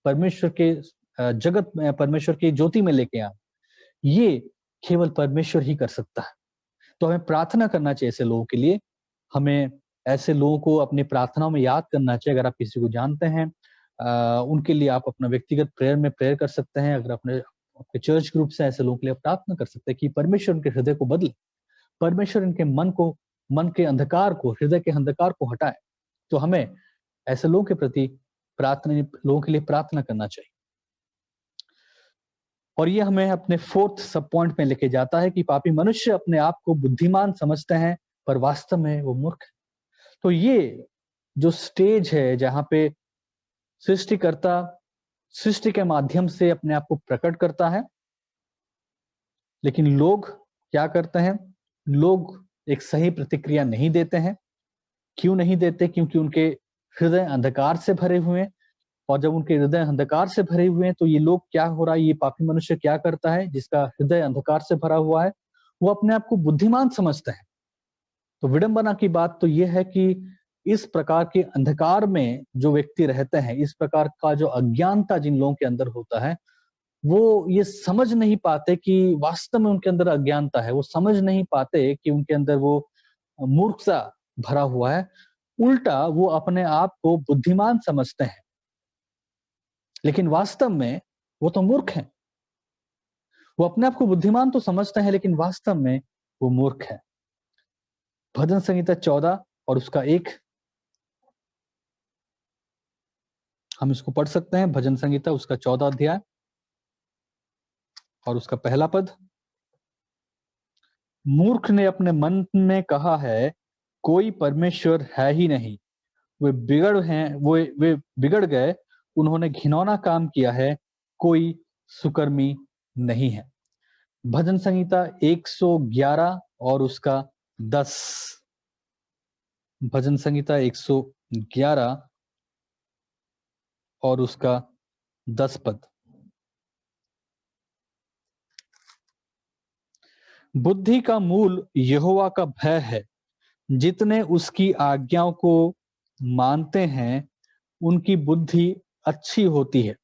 परमेश्वर के जगत में, परमेश्वर की ज्योति में लेके आना, ये केवल परमेश्वर ही कर सकता है। तो हमें प्रार्थना करना चाहिए ऐसे लोगों के लिए। हमें ऐसे लोगों को अपनी प्रार्थनाओं में याद करना चाहिए। अगर आप किसी को जानते हैं, उनके लिए आप अपना व्यक्तिगत प्रेयर कर सकते हैं। अगर आपके चर्च ग्रुप से ऐसे लोगों के लिए प्रार्थना कर सकते हैं कि परमेश्वर उनके हृदय को बदले, परमेश्वर इनके मन के अंधकार को, हृदय के अंधकार को हटाए। तो हमें ऐसे लोगों के प्रति लोगों के लिए प्रार्थना करना चाहिए। और ये हमें अपने 4th सब पॉइंट में लेके जाता है कि पापी मनुष्य अपने आप को बुद्धिमान समझते हैं, पर वास्तव में वो मूर्ख है। तो ये जो स्टेज है जहां पे सृष्टिकर्ता सृष्टि के माध्यम से अपने आप को प्रकट करता है, लेकिन लोग क्या करते हैं? लोग एक सही प्रतिक्रिया नहीं देते हैं। क्यों नहीं देते? क्योंकि उनके हृदय अंधकार से भरे हुए हैं। और जब उनके हृदय अंधकार से भरे हुए हैं, तो ये लोग क्या हो रहा है, ये पापी मनुष्य क्या करता है जिसका हृदय अंधकार से भरा हुआ है? वो अपने आप को बुद्धिमान समझते हैं। तो विडंबना की बात तो ये है कि इस प्रकार के अंधकार में जो व्यक्ति रहते हैं, इस प्रकार का जो अज्ञानता जिन लोगों के अंदर होता है, वो ये समझ नहीं पाते कि वास्तव में उनके अंदर अज्ञानता है। वो समझ नहीं पाते कि उनके अंदर वो मूर्खता भरा हुआ है। उल्टा वो अपने आप को बुद्धिमान समझते हैं, लेकिन वास्तव में वो तो मूर्ख हैं। वो अपने आप को बुद्धिमान तो समझते हैं, लेकिन वास्तव में वो मूर्ख है। भजन संहिता 14 और उसका 1, हम इसको पढ़ सकते हैं। भजन संहिता उसका 14 अध्याय और उसका पहला पद। मूर्ख ने अपने मन में कहा है, कोई परमेश्वर है ही नहीं। वे बिगड़ गए, उन्होंने घिनौना काम किया है, कोई सुकर्मी नहीं है। भजन संहिता 111 और उसका 10। भजन संहिता 111 और उसका 10 पद। बुद्धि का मूल यहोवा का भय है, जितने उसकी आज्ञाओं को मानते हैं उनकी बुद्धि अच्छी होती है,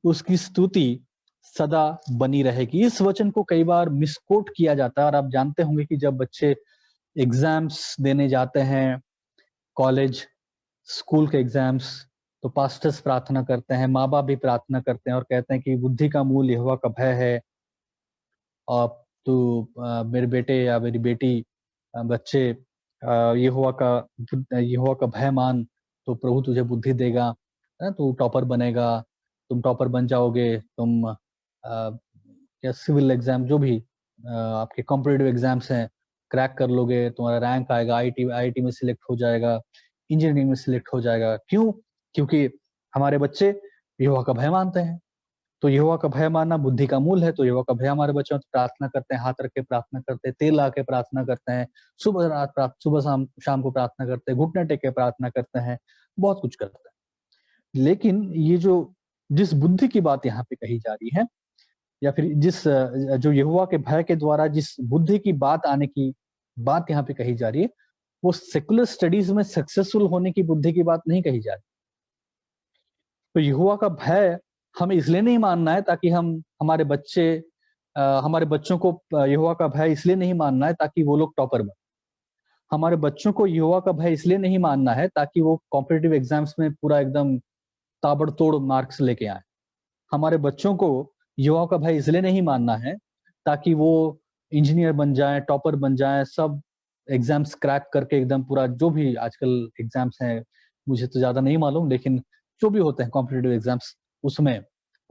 उसकी स्तुति सदा बनी रहेगी। इस वचन को कई बार मिसकोट किया जाता है और आप जानते होंगे कि जब बच्चे एग्जाम्स देने जाते हैं, कॉलेज, स्कूल के एग्जाम्स, तो पास्टर्स प्रार्थना करते हैं, माँ-बाप भी प्रार्थना करते हैं और कहते हैं कि बुद्धि का मूल यहोवा का भय है। और तू मेरे बेटे या मेरी बेटी बच्चे यहोवा का भय मान, तो प्रभु तुझे बुद्धि देगा, है ना? तू टॉपर बनेगा, तुम टॉपर बन जाओगे, तुम या सिविल एग्जाम जो भी आपके कॉम्पिटिटिव एग्जाम्स हैं, क्रैक कर लोगे, तुम्हारा रैंक आएगा, आईआईटी में सिलेक्ट हो जाएगा, इंजीनियरिंग में सिलेक्ट हो जाएगा। क्यों? क्योंकि हमारे बच्चे यहोवा का भय मानते हैं। तो यहोवा का भय मानना बुद्धि का मूल है, तो यहोवा का भय हमारे बच्चों में प्रार्थना करते हैं, हाथ रख के प्रार्थना करते हैं, तेल ला के प्रार्थना करते हैं, सुबह शाम शाम को प्रार्थना करते हैं, घुटने टेक के प्रार्थना करते हैं, बहुत कुछ करते हैं। लेकिन ये जिस बुद्धि की बात यहाँ पे कही जा रही है, या फिर जो यहोवा के भय के द्वारा जिस बुद्धि की बात आने की बात यहाँ पे कही जा रही है, वो सेकुलर स्टडीज में सक्सेसफुल होने की बुद्धि की बात नहीं कही जा रही। तो यहोवा का भय हमें इसलिए नहीं मानना है ताकि हमारे बच्चों को यहोवा का भय इसलिए नहीं मानना है ताकि वो लोग टॉपर बने। हमारे बच्चों को यहोवा का भय इसलिए नहीं मानना है ताकि वो कॉम्पिटिटिव एग्जाम्स में पूरा एकदम ताबड़तोड़ मार्क्स लेके आए। हमारे बच्चों को यहोवा का भय इसलिए नहीं मानना है ताकि वो इंजीनियर बन जाएं, टॉपर बन जाएं, सब एग्जाम्स क्रैक करके एकदम पूरा जो भी आजकल एग्जाम्स हैं, मुझे तो ज्यादा नहीं मालूम, लेकिन जो भी होते हैं कॉम्पिटिटिव एग्जाम्स, उसमें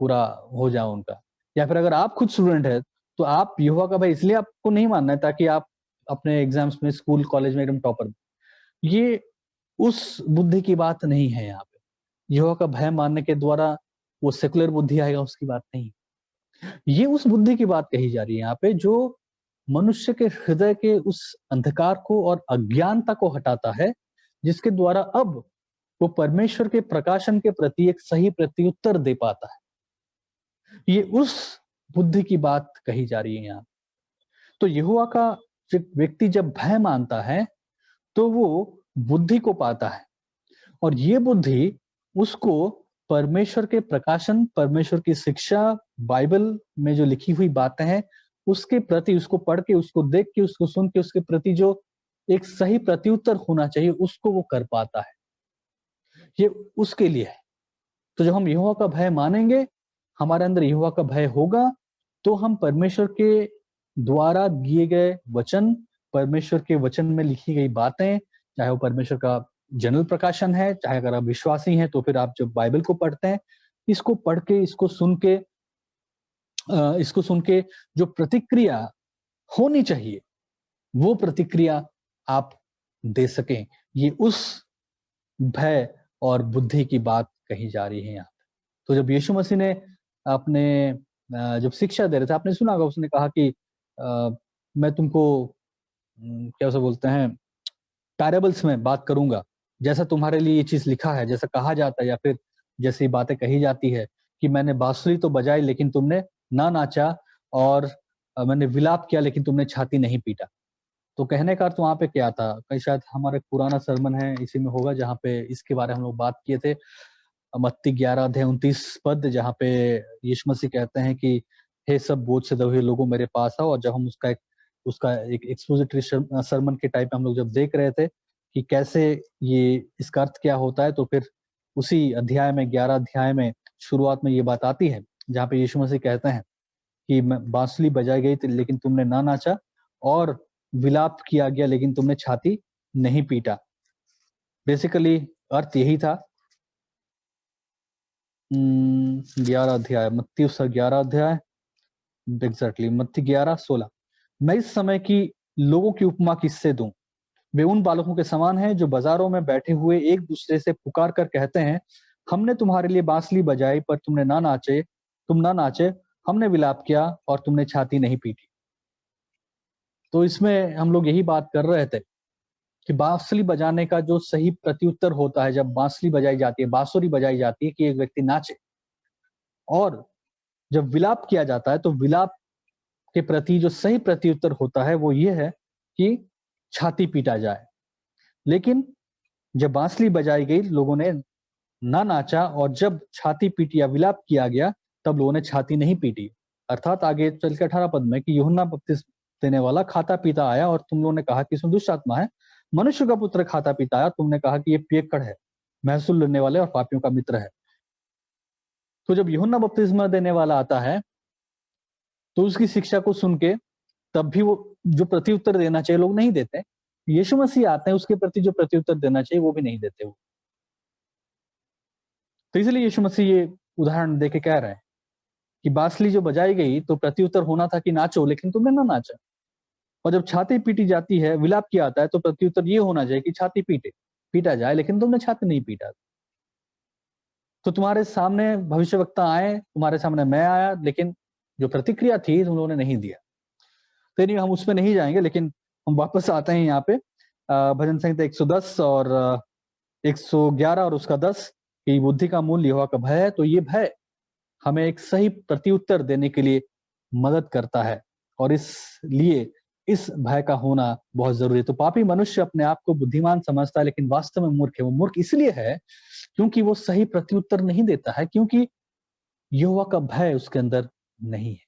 पूरा हो जाए उनका। या फिर अगर आप खुद स्टूडेंट है तो आप यहोवा का भय इसलिए आपको नहीं मानना है ताकि आप अपने एग्जाम्स में स्कूल कॉलेज में एकदम टॉपर। ये उस बुद्धि की बात नहीं है यहाँ पे। यहोवा का भय मानने के द्वारा वो सेकुलर बुद्धि आएगा, उसकी बात नहीं। ये उस बुद्धि की बात कही जा रही है यहाँ पे जो मनुष्य के हृदय के उस अंधकार को और अज्ञानता को हटाता है, जिसके द्वारा अब वो परमेश्वर के प्रकाशन के प्रति एक सही प्रत्युत्तर दे पाता है। ये उस बुद्धि की बात कही जा रही है यहाँ। तो यहोवा का व्यक्ति जब भय मानता है तो वो बुद्धि को पाता है, और ये बुद्धि उसको परमेश्वर के प्रकाशन, परमेश्वर की शिक्षा, बाइबल में जो लिखी हुई बातें हैं, उसके प्रति, उसको पढ़ के, उसको देख के, उसको सुन के, उसके प्रति जो एक सही प्रत्युत्तर होना चाहिए, उसको वो कर पाता है। ये उसके लिए है। तो जब हम यहोवा का भय मानेंगे, हमारे अंदर यहोवा का भय होगा, तो हम परमेश्वर के द्वारा दिए गए वचन, परमेश्वर के वचन में लिखी गई बातें, चाहे वो परमेश्वर का जनरल प्रकाशन है, चाहे अगर आप विश्वासी हैं तो फिर आप जब बाइबल को पढ़ते हैं, इसको पढ़ के, इसको सुन के जो प्रतिक्रिया होनी चाहिए, वो प्रतिक्रिया आप दे सकें। ये उस भय और बुद्धि की बात कही जा रही है यहाँ पे। तो जब यीशु मसीह ने अपने जब शिक्षा दे रहे थे, आपने सुना होगा, उसने कहा कि मैं तुमको क्या उसे बोलते हैं, पैराबल्स में बात करूंगा, जैसा तुम्हारे लिए ये चीज लिखा है, जैसा कहा जाता है, या फिर जैसी बातें कही जाती है कि मैंने बांसुरी तो बजाई लेकिन तुमने ना नाचा, और मैंने विलाप किया लेकिन तुमने छाती नहीं पीटा। तो कहने का अर्थ वहां पे क्या था? कहीं शायद हमारा एक पुराना सरमन है, इसी में होगा, जहाँ पे इसके बारे में हम लोग बात किए थे। मत्ती 11 अध्याय 29 पद, जहाँ पे यीशु मसीह कहते हैं कि हे सब बोझ से दबे हुए लोगों मेरे पास आओ। और जब हम उसका एक एक्सपोजिटरी सरमन के टाइप में हम लोग जब देख रहे थे कि कैसे ये इसका अर्थ क्या होता है, तो फिर उसी अध्याय में, 11 अध्याय में शुरुआत में ये बात आती है, जहाँ पे यीशु मसीह कहते हैं कि बांसुरी बजाई गई थी लेकिन तुमने ना नाचा, और विलाप किया गया लेकिन तुमने छाती नहीं पीटा। बेसिकली अर्थ यही था। 11 अध्याय, मत्ती उसका 11 अध्याय, एग्जैक्टली मत्ती 11:16। मैं इस समय की लोगों की उपमा किससे दूं? वे उन बालकों के समान हैं जो बाजारों में बैठे हुए एक दूसरे से पुकार कर कहते हैं, हमने तुम्हारे लिए बांसुरी बजाई पर तुम ना नाचे, हमने विलाप किया और तुमने छाती नहीं पीटी। तो इसमें हम लोग यही बात कर रहे थे कि बांसुरी बजाने का जो सही प्रत्युत्तर होता है, जब बांसुरी बजाई जाती है, बांसुरी बजाई जाती है कि एक व्यक्ति नाचे, और जब विलाप किया जाता है तो विलाप के प्रति जो सही प्रत्युत्तर होता है वो ये है कि छाती पीटा जाए। लेकिन जब बांसुरी बजाई गई लोगों ने ना नाचा, और जब छाती पीटी या विलाप किया गया तब लोगों ने छाती नहीं पीटी। अर्थात आगे चल के 18 पद में कि यूहन्ना बपतिस्मा देने वाला खाता पीता आया और तुम लोगों ने कहा कि इसमें दुष्ट आत्मा है। मनुष्य का पुत्र खाता पीता आया, तुमने कहा कि ये पियक्कड़ है, महसूल लेने वाले और पापियों का मित्र है। तो जब यूहन्ना बपतिस्मा देने वाला आता है तो उसकी शिक्षा को सुन के तब भी वो जो प्रत्युत्तर देना चाहिए लोग नहीं देते। यीशु मसीह आते हैं, उसके प्रति जो प्रत्युत्तर देना चाहिए वो भी नहीं देते वो। तो इसलिए यीशु मसीह ये उदाहरण देके कह रहे हैं कि बांसुरी जो बजाई गई तो प्रत्युत्तर होना था कि नाचो, लेकिन तुमने ना नाचा। और जब छाती पीटी जाती है, विलाप किया जाता है, तो प्रत्युत्तर ये होना चाहिए कि छाती पीटा जाए, लेकिन तुमने छाती नहीं पीटा। तो तुम्हारे सामने भविष्यवक्ता आए, तुम्हारे सामने मैं आया, लेकिन जो प्रतिक्रिया थी तुम लोगों ने नहीं दिया। तो नहीं, हम उसमें नहीं जाएंगे, लेकिन हम वापस आते हैं यहाँ पे भजन संहिता 110 और 111 और उसका 10 कि बुद्धि का मूल यहोवा का भय है। तो ये भय हमें एक सही प्रत्युत्तर देने के लिए मदद करता है, और इसलिए इस भय का होना बहुत जरूरी है। तो पापी मनुष्य अपने आप को बुद्धिमान समझता है, लेकिन वास्तव में मूर्ख है। वो मूर्ख इसलिए है क्योंकि वो सही प्रत्युत्तर नहीं देता है, क्योंकि यहोवा का भय उसके अंदर नहीं है।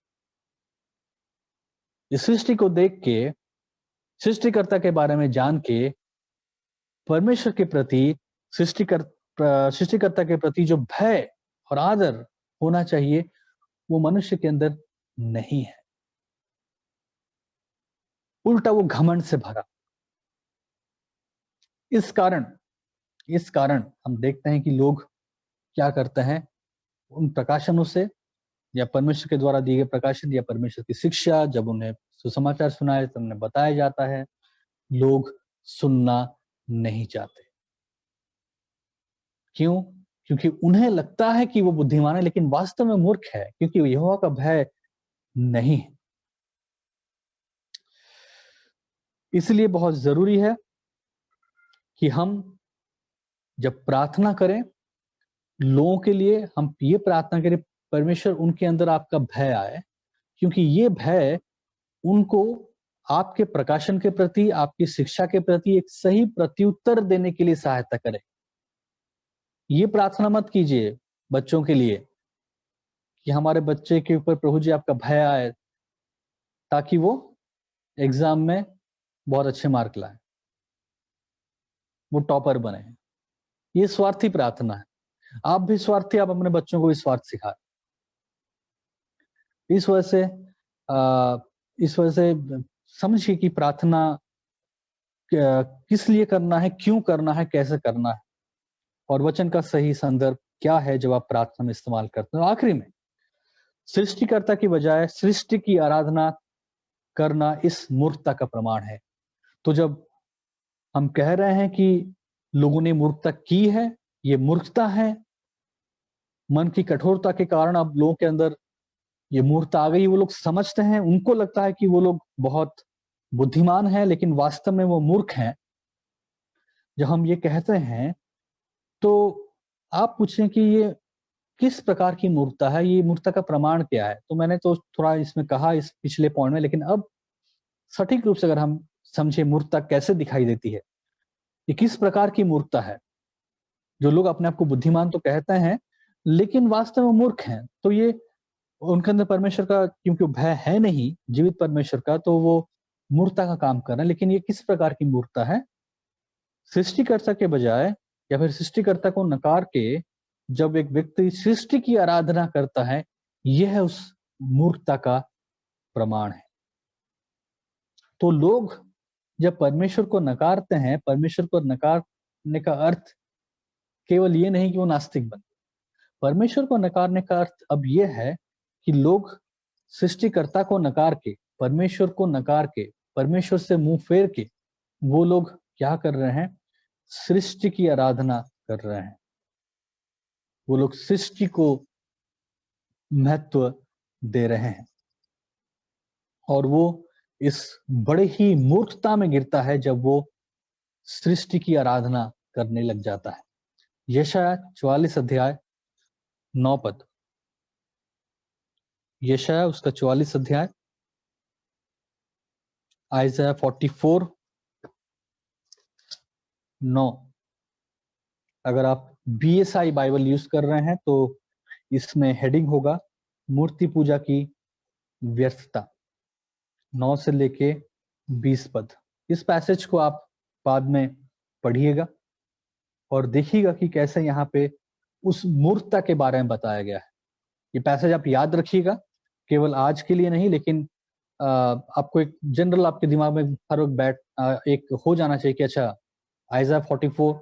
इस सृष्टि को देख के, सृष्टिकर्ता के बारे में जान के, परमेश्वर के प्रति, सृष्टिकर्ता के प्रति जो भय और आदर होना चाहिए वो मनुष्य के अंदर नहीं है। उल्टा वो घमंड से भरा। इस कारण हम देखते हैं कि लोग क्या करते हैं, उन प्रकाशनों से या परमेश्वर के द्वारा दिए गए प्रकाशन या परमेश्वर की शिक्षा जब उन्हें सुसमाचार सुनाए, तो उन्हें बताया जाता है, लोग सुनना नहीं चाहते। क्यों? क्योंकि उन्हें लगता है कि वो बुद्धिमान है, लेकिन वास्तव में मूर्ख है, क्योंकि यहोवा का भय नहीं है। इसलिए बहुत जरूरी है कि हम जब प्रार्थना करें लोगों के लिए, हम ये प्रार्थना करें, परमेश्वर उनके अंदर आपका भय आए, क्योंकि ये भय उनको आपके प्रकाशन के प्रति, आपकी शिक्षा के प्रति एक सही प्रत्युत्तर देने के लिए सहायता करे। ये प्रार्थना मत कीजिए बच्चों के लिए कि हमारे बच्चे के ऊपर प्रभु जी आपका भय आए ताकि वो एग्जाम में बहुत अच्छे मार्क लाए, वो टॉपर बने। ये स्वार्थी प्रार्थना है। आप भी स्वार्थी, आप अपने बच्चों को भी स्वार्थ सिखाए। इस वजह से समझिए कि प्रार्थना किस लिए करना है, क्यों करना है, कैसे करना है, और वचन का सही संदर्भ क्या है जब आप प्रार्थना में इस्तेमाल करते हैं। आखिरी में, सृष्टिकर्ता की बजाय सृष्टि की आराधना करना इस मूर्खता का प्रमाण है। तो जब हम कह रहे हैं कि लोगों ने मूर्खता की है, ये मूर्खता है, मन की कठोरता के कारण अब लोगों के अंदर ये मूर्खता आ गई। वो लोग समझते हैं, उनको लगता है कि वो लोग बहुत बुद्धिमान हैं, लेकिन वास्तव में वो मूर्ख हैं। जब हम ये कहते हैं तो आप पूछें कि ये किस प्रकार की मूर्खता है, ये मूर्खता का प्रमाण क्या है। तो मैंने तो थोड़ा इसमें कहा इस पिछले पॉइंट में, लेकिन अब सटीक रूप से अगर हम समझे मूर्खता कैसे दिखाई देती है, ये किस प्रकार की मूर्खता है। जो लोग अपने आप को बुद्धिमान तो कहते हैं, लेकिन वास्तव में मूर्ख हैं। तो ये उनके अंदर परमेश्वर का क्योंकि भय है नहीं, जीवित परमेश्वर का, तो वो मूर्खता का काम कर रहे हैं। लेकिन ये किस प्रकार की मूर्खता है? सृष्टिकर्ता के बजाय या फिर सृष्टिकर्ता को नकार के जब एक व्यक्ति सृष्टि की आराधना करता है, यह उस मूर्खता का प्रमाण है। तो लोग जब परमेश्वर को नकारते हैं, परमेश्वर को नकारने का अर्थ केवल ये नहीं कि वो नास्तिक बने। परमेश्वर को नकारने का अर्थ अब यह है कि लोग सृष्टिकर्ता को नकार के, परमेश्वर को नकार के, परमेश्वर से मुंह फेर के वो लोग क्या कर रहे हैं? सृष्टि की आराधना कर रहे हैं। वो लोग सृष्टि को महत्व दे रहे हैं, और वो इस बड़े ही मूर्खता में गिरता है जब वो सृष्टि की आराधना करने लग जाता है। यशायाह 44 अध्याय 9 पद, यशायाह उसका 44 अध्याय, आइज़ाया 44 9, अगर आप BSI बाइबल यूज कर रहे हैं तो इसमें हेडिंग होगा मूर्ति पूजा की व्यर्थता, 9 से लेके 20 पद। इस पैसेज को आप बाद में पढ़िएगा और देखिएगा कि कैसे यहाँ पे उस मूर्खता के बारे में बताया गया है। ये पैसेज आप याद रखिएगा, केवल आज के लिए नहीं, लेकिन आपको एक जनरल आपके दिमाग में हर वक्त एक हो जाना चाहिए कि अच्छा आइज़ाया 44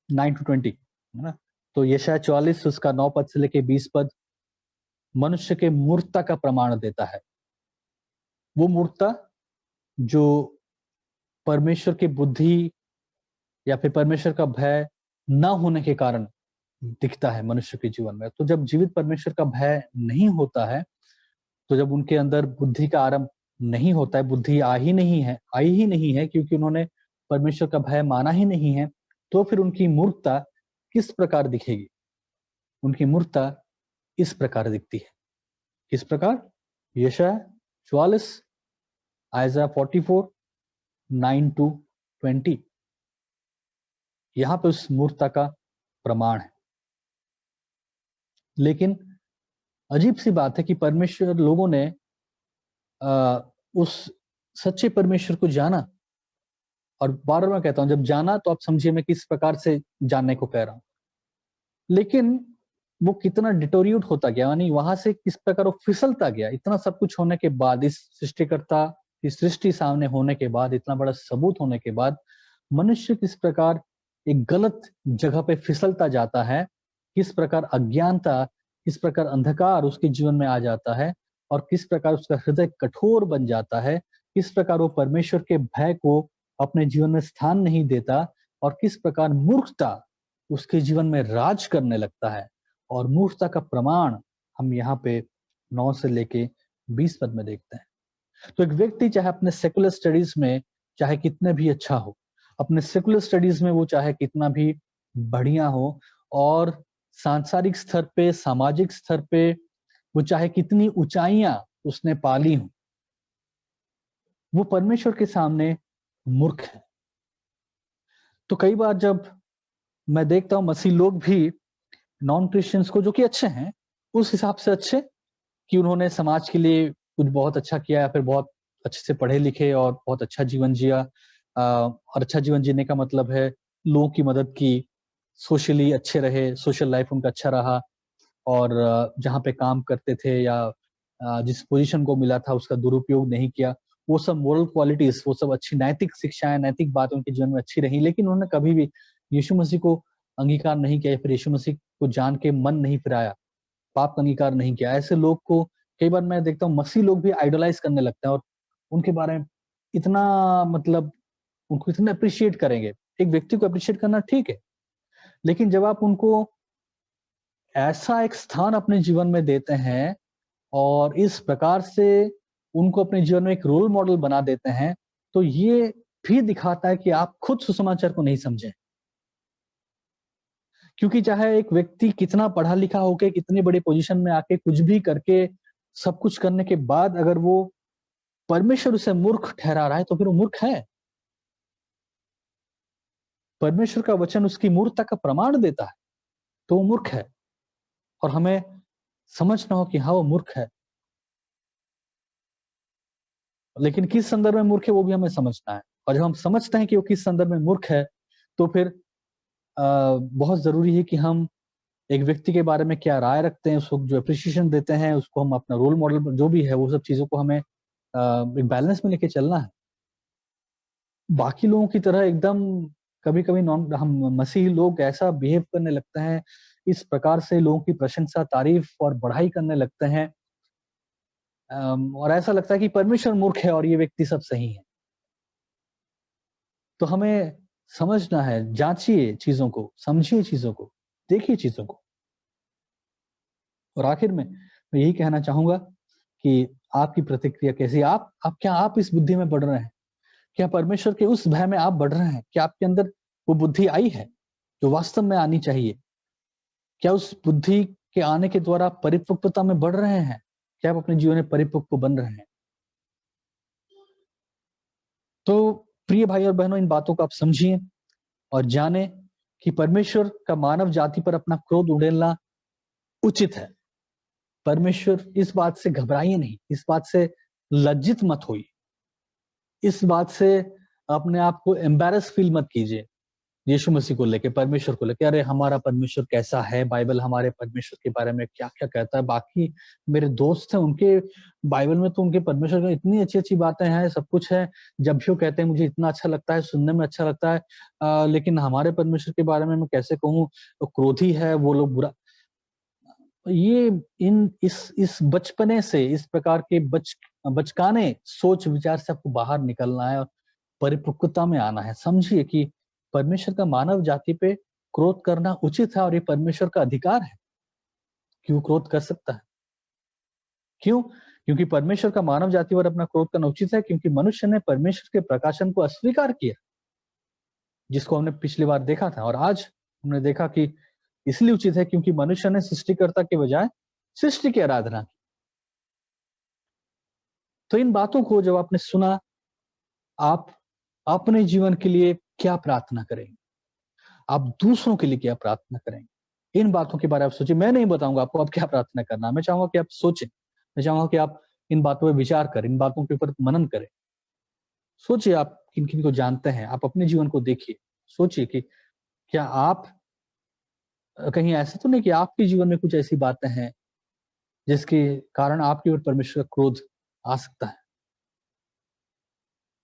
9 to 20 है ना। तो यशायाह 44 उसका 9 पद से लेके 20 पद मनुष्य के मूर्खता का प्रमाण देता है। वो मूर्खता जो परमेश्वर की बुद्धि या फिर परमेश्वर का भय न होने के कारण दिखता है मनुष्य के जीवन में। तो जब जीवित परमेश्वर का भय नहीं होता है, तो जब उनके अंदर बुद्धि का आरंभ नहीं होता है, बुद्धि आई ही नहीं है क्योंकि उन्होंने परमेश्वर का भय माना ही नहीं है, तो फिर उनकी मूर्खता किस प्रकार दिखेगी? उनकी मूर्खता इस प्रकार दिखती है। किस प्रकार? यशायाह 44, आइज़ाया 44 9 to 20 यहाँ पे उस मूर्खता का प्रमाण है। लेकिन अजीब सी बात है कि परमेश्वर लोगों ने उस सच्चे परमेश्वर को जाना, और बार-बार मैं कहता हूँ जब जाना तो आप समझिए मैं किस प्रकार से जानने को कह रहा हूँ। लेकिन वो कितना डिटोरिएट होता गया, यानी वहां से किस प्रकार वो फिसलता गया। इतना सब कुछ होने के बाद, इस सृष्टिकर्ता की सृष्टि सामने होने के बाद, इतना बड़ा सबूत होने के बाद, मनुष्य किस प्रकार एक गलत जगह पे फिसलता जाता है, किस प्रकार अज्ञानता, किस प्रकार अंधकार उसके जीवन में आ जाता है और किस प्रकार उसका हृदय कठोर बन जाता है, किस प्रकार वो परमेश्वर के भय को अपने जीवन में स्थान नहीं देता और किस प्रकार मूर्खता उसके जीवन में राज करने लगता है। और मूर्खता का प्रमाण हम यहाँ पे 9 से लेके 20 पद में देखते हैं। तो एक व्यक्ति चाहे अपने सेकुलर स्टडीज में चाहे कितने भी अच्छा हो, अपने सेकुलर स्टडीज में वो चाहे कितना भी बढ़िया हो, और सांसारिक स्तर पे, सामाजिक स्तर पे वो चाहे कितनी ऊंचाइयां उसने पाली हो, वो परमेश्वर के सामने मूर्ख है। तो कई बार जब मैं देखता हूं मसीह लोग भी नॉन क्रिश्चियंस को, जो कि अच्छे हैं, उस हिसाब से अच्छे कि उन्होंने समाज के लिए कुछ बहुत अच्छा किया या फिर बहुत अच्छे से पढ़े लिखे और बहुत अच्छा जीवन जिया। और अच्छा जीवन जीने का मतलब है लोगों की मदद की, सोशली अच्छे रहे, सोशल लाइफ उनका अच्छा रहा, और जहाँ पे काम करते थे या जिस पोजीशन को मिला था उसका दुरुपयोग नहीं किया। वो सब मोरल क्वालिटीज, वो सब अच्छी नैतिक शिक्षाएं, नैतिक बातें उनके जीवन में अच्छी रही, लेकिन उन्होंने कभी भी यीशु मसीह को अंगीकार नहीं किया या फिर यीशु मसीह को जान के मन नहीं फिराया, पाप का अंगीकार नहीं किया। ऐसे लोग को कई बार मैं देखता हूँ मसीह लोग भी आइडलाइज करने लगते हैं और उनके बारे में इतना, मतलब उनको इतना अप्रिशिएट करेंगे। एक व्यक्ति को अप्रिशिएट करना ठीक है, लेकिन जब आप उनको ऐसा एक स्थान अपने जीवन में देते हैं और इस प्रकार से उनको अपने जीवन में एक रोल मॉडल बना देते हैं, तो ये भी दिखाता है कि आप खुद सुसमाचार को नहीं समझे। क्योंकि चाहे एक व्यक्ति कितना पढ़ा लिखा होके, कितनी बड़ी पोजीशन में आके, कुछ भी करके, सब कुछ करने के बाद अगर वो परमेश्वर उसे मूर्ख ठहरा रहा है, तो फिर वो मूर्ख है। परमेश्वर का वचन उसकी मूर्खता का प्रमाण देता है, तो वो मूर्ख है। और हमें समझना हो कि हाँ वो मूर्ख है, लेकिन किस संदर्भ में मूर्ख है वो भी हमें समझना है। और जब हम समझते हैं कि वो किस संदर्भ में मूर्ख है, तो फिर बहुत जरूरी है कि हम एक व्यक्ति के बारे में क्या राय रखते हैं, उसको जो अप्रिशिएशन देते हैं, उसको हम अपना रोल मॉडल जो भी है, वो सब चीजों को हमें एक बैलेंस में लेके चलना है। बाकी लोगों की तरह एकदम कभी-कभी नॉन हम मसीही लोग ऐसा बिहेव करने लगते हैं, इस प्रकार से लोगों की प्रशंसा, तारीफ और बढ़ाई करने लगते हैं, और ऐसा लगता है कि परमेश्वर मूर्ख है और ये व्यक्ति सब सही है। तो हमें समझना है, जांचिए चीजों को, समझिए चीजों को, देखिए चीजों को। और आखिर में मैं यही कहना चाहूंगा कि आपकी प्रतिक्रिया कैसी है? आप क्या आप इस बुद्धि में बढ़ रहे हैं? क्या परमेश्वर के उस भय में आप बढ़ रहे हैं? क्या आपके अंदर वो बुद्धि आई है जो वास्तव में आनी चाहिए? क्या उस बुद्धि के आने के द्वारा परिपक्वता में बढ़ रहे हैं? क्या आप अपने जीवन में परिपक्व बन रहे हैं? तो प्रिय भाई और बहनों, इन बातों को आप समझिए और जाने कि परमेश्वर का मानव जाति पर अपना क्रोध उड़ेलना उचित है। परमेश्वर इस बात से घबराइए नहीं, इस बात से लज्जित मत होइए, इस बात से अपने आप को एम्बैरस फील मत कीजिए यीशु मसीह को लेके, परमेश्वर को लेके। अरे हमारा परमेश्वर कैसा है, बाइबल हमारे परमेश्वर के बारे में क्या-क्या कहता है। बाकी मेरे दोस्त हैं, उनके बाइबल में तो उनके परमेश्वर की इतनी अच्छी-अच्छी बातें हैं, सब कुछ है। जब भी वो कहते हैं मुझे इतना अच्छा लगता है, सुनने में अच्छा लगता है। लेकिन हमारे परमेश्वर के बारे में मैं कैसे कहूँ, वो क्रोधी है, वो लोग बुरा। ये इस बचपने से, इस प्रकार के बचकाने सोच विचार से आपको बाहर निकलना है और परिपक्वता में आना है। समझिए कि परमेश्वर का मानव जाति पे क्रोध करना उचित है और ये परमेश्वर का अधिकार है कि वो क्रोध कर सकता है। क्यों? क्योंकि परमेश्वर का मानव जाति पर अपना क्रोध करना उचित है, क्योंकि मनुष्य ने परमेश्वर के प्रकाशन को अस्वीकार किया, जिसको हमने पिछली बार देखा था। और आज हमने देखा कि इसलिए उचित है क्योंकि मनुष्य ने सृष्टिकर्ता के बजाय सृष्टि की आराधना की। तो इन बातों को जब आपने सुना, आप अपने जीवन के लिए क्या प्रार्थना करेंगे? आप दूसरों के लिए क्या प्रार्थना करेंगे? इन बातों के बारे में आप सोचिए। मैं नहीं बताऊंगा आपको आप क्या प्रार्थना करना है। मैं चाहूंगा कि आप सोचें। मैं चाहूंगा कि आप इन बातों पर विचार करें, इन बातों के ऊपर मनन करें। सोचिए आप किन-किन को जानते हैं, आप अपने जीवन को देखिए। सोचिए कि क्या आप कहीं ऐसा तो नहीं कि आपके जीवन में कुछ ऐसी बातें हैं जिसके कारण आपके ऊपर परमेश्वर का क्रोध आ सकता है?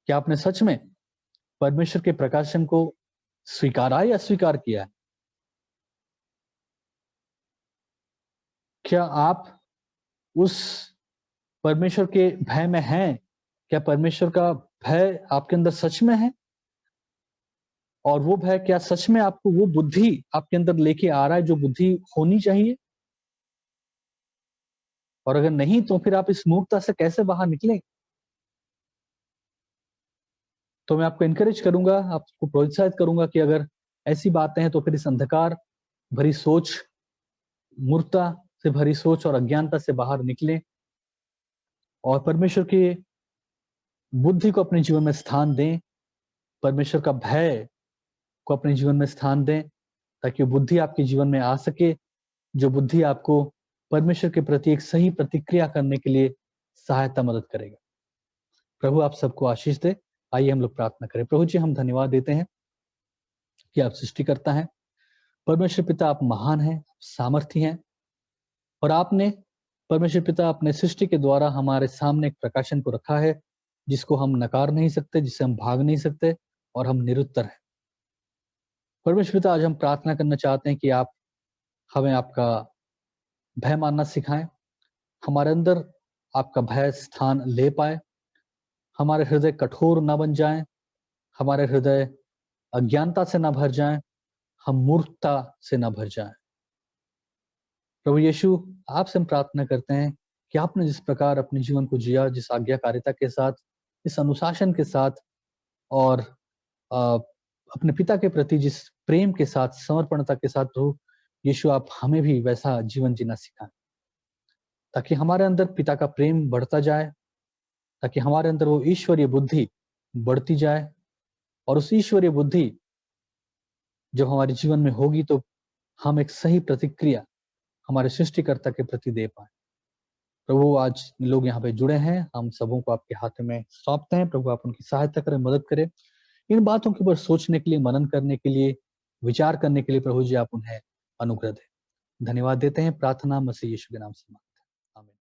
क्या आपने सच में परमेश्वर के प्रकाशन को स्वीकारा या अस्वीकार किया है? क्या आप उस परमेश्वर के भय में हैं? क्या परमेश्वर का भय आपके अंदर सच में है? और वो भय क्या सच में आपको वो बुद्धि आपके अंदर लेके आ रहा है जो बुद्धि होनी चाहिए? और अगर नहीं तो फिर आप इस मूर्खता से कैसे बाहर निकलें? तो मैं आपको एनकरेज करूँगा, आपको प्रोत्साहित करूँगा कि अगर ऐसी बातें हैं तो फिर इस अंधकार भरी सोच, मूर्खता से भरी सोच और अज्ञानता से बाहर निकलें और परमेश्वर की बुद्धि को अपने जीवन में स्थान दें, परमेश्वर का भय को अपने जीवन में स्थान दें, ताकि वो बुद्धि आपके जीवन में आ सके, जो बुद्धि आपको परमेश्वर के प्रति एक सही प्रतिक्रिया करने के लिए सहायता मदद करेगा। प्रभु आप सबको आशीष दे। आइए हम लोग प्रार्थना करें। प्रभु जी हम धन्यवाद देते हैं कि आप सृष्टिकर्ता हैं। परमेश्वर पिता आप महान हैं, सामर्थी हैं और आपने परमेश्वर पिता अपने सृष्टि के द्वारा हमारे सामने एक प्रकाशन को रखा है, जिसको हम नकार नहीं सकते, जिससे हम भाग नहीं सकते और हम निरुत्तर हैं। परमेश्वर पिता आज हम प्रार्थना करना चाहते हैं कि आप हमें आपका भय मानना सिखाएं, हमारे अंदर आपका भय स्थान ले पाए, हमारे हृदय कठोर ना बन जाएं, हमारे हृदय अज्ञानता से ना भर जाएं, हम मूर्खता से ना भर जाएं। प्रभु यीशु आपसे हम प्रार्थना करते हैं कि आपने जिस प्रकार अपने जीवन को जिया, जिस आज्ञाकारिता के साथ, इस अनुशासन के साथ और अ, अपने पिता के प्रति जिस प्रेम के साथ, समर्पणता के साथ प्रभु यीशु आप हमें भी वैसा जीवन जीना सिखाएं, ताकि हमारे अंदर पिता का प्रेम बढ़ता जाए, ताकि हमारे अंदर वो ईश्वरीय बुद्धि बढ़ती जाए और उस ईश्वरीय बुद्धि जब हमारे जीवन में होगी तो हम एक सही प्रतिक्रिया हमारे सृष्टिकर्ता के प्रति दे पाए। प्रभु आज लोग यहाँ पे जुड़े हैं, हम सबों को आपके हाथ में सौंपते हैं। प्रभु आप उनकी सहायता करें, मदद करें। इन बातों के ऊपर सोचने के लिए, मनन करने के लिए, विचार करने के लिए प्रभु जी आप उन्हें अनुग्रह दें। धन्यवाद देते हैं, प्रार्थना मसीह यीशु के नाम से।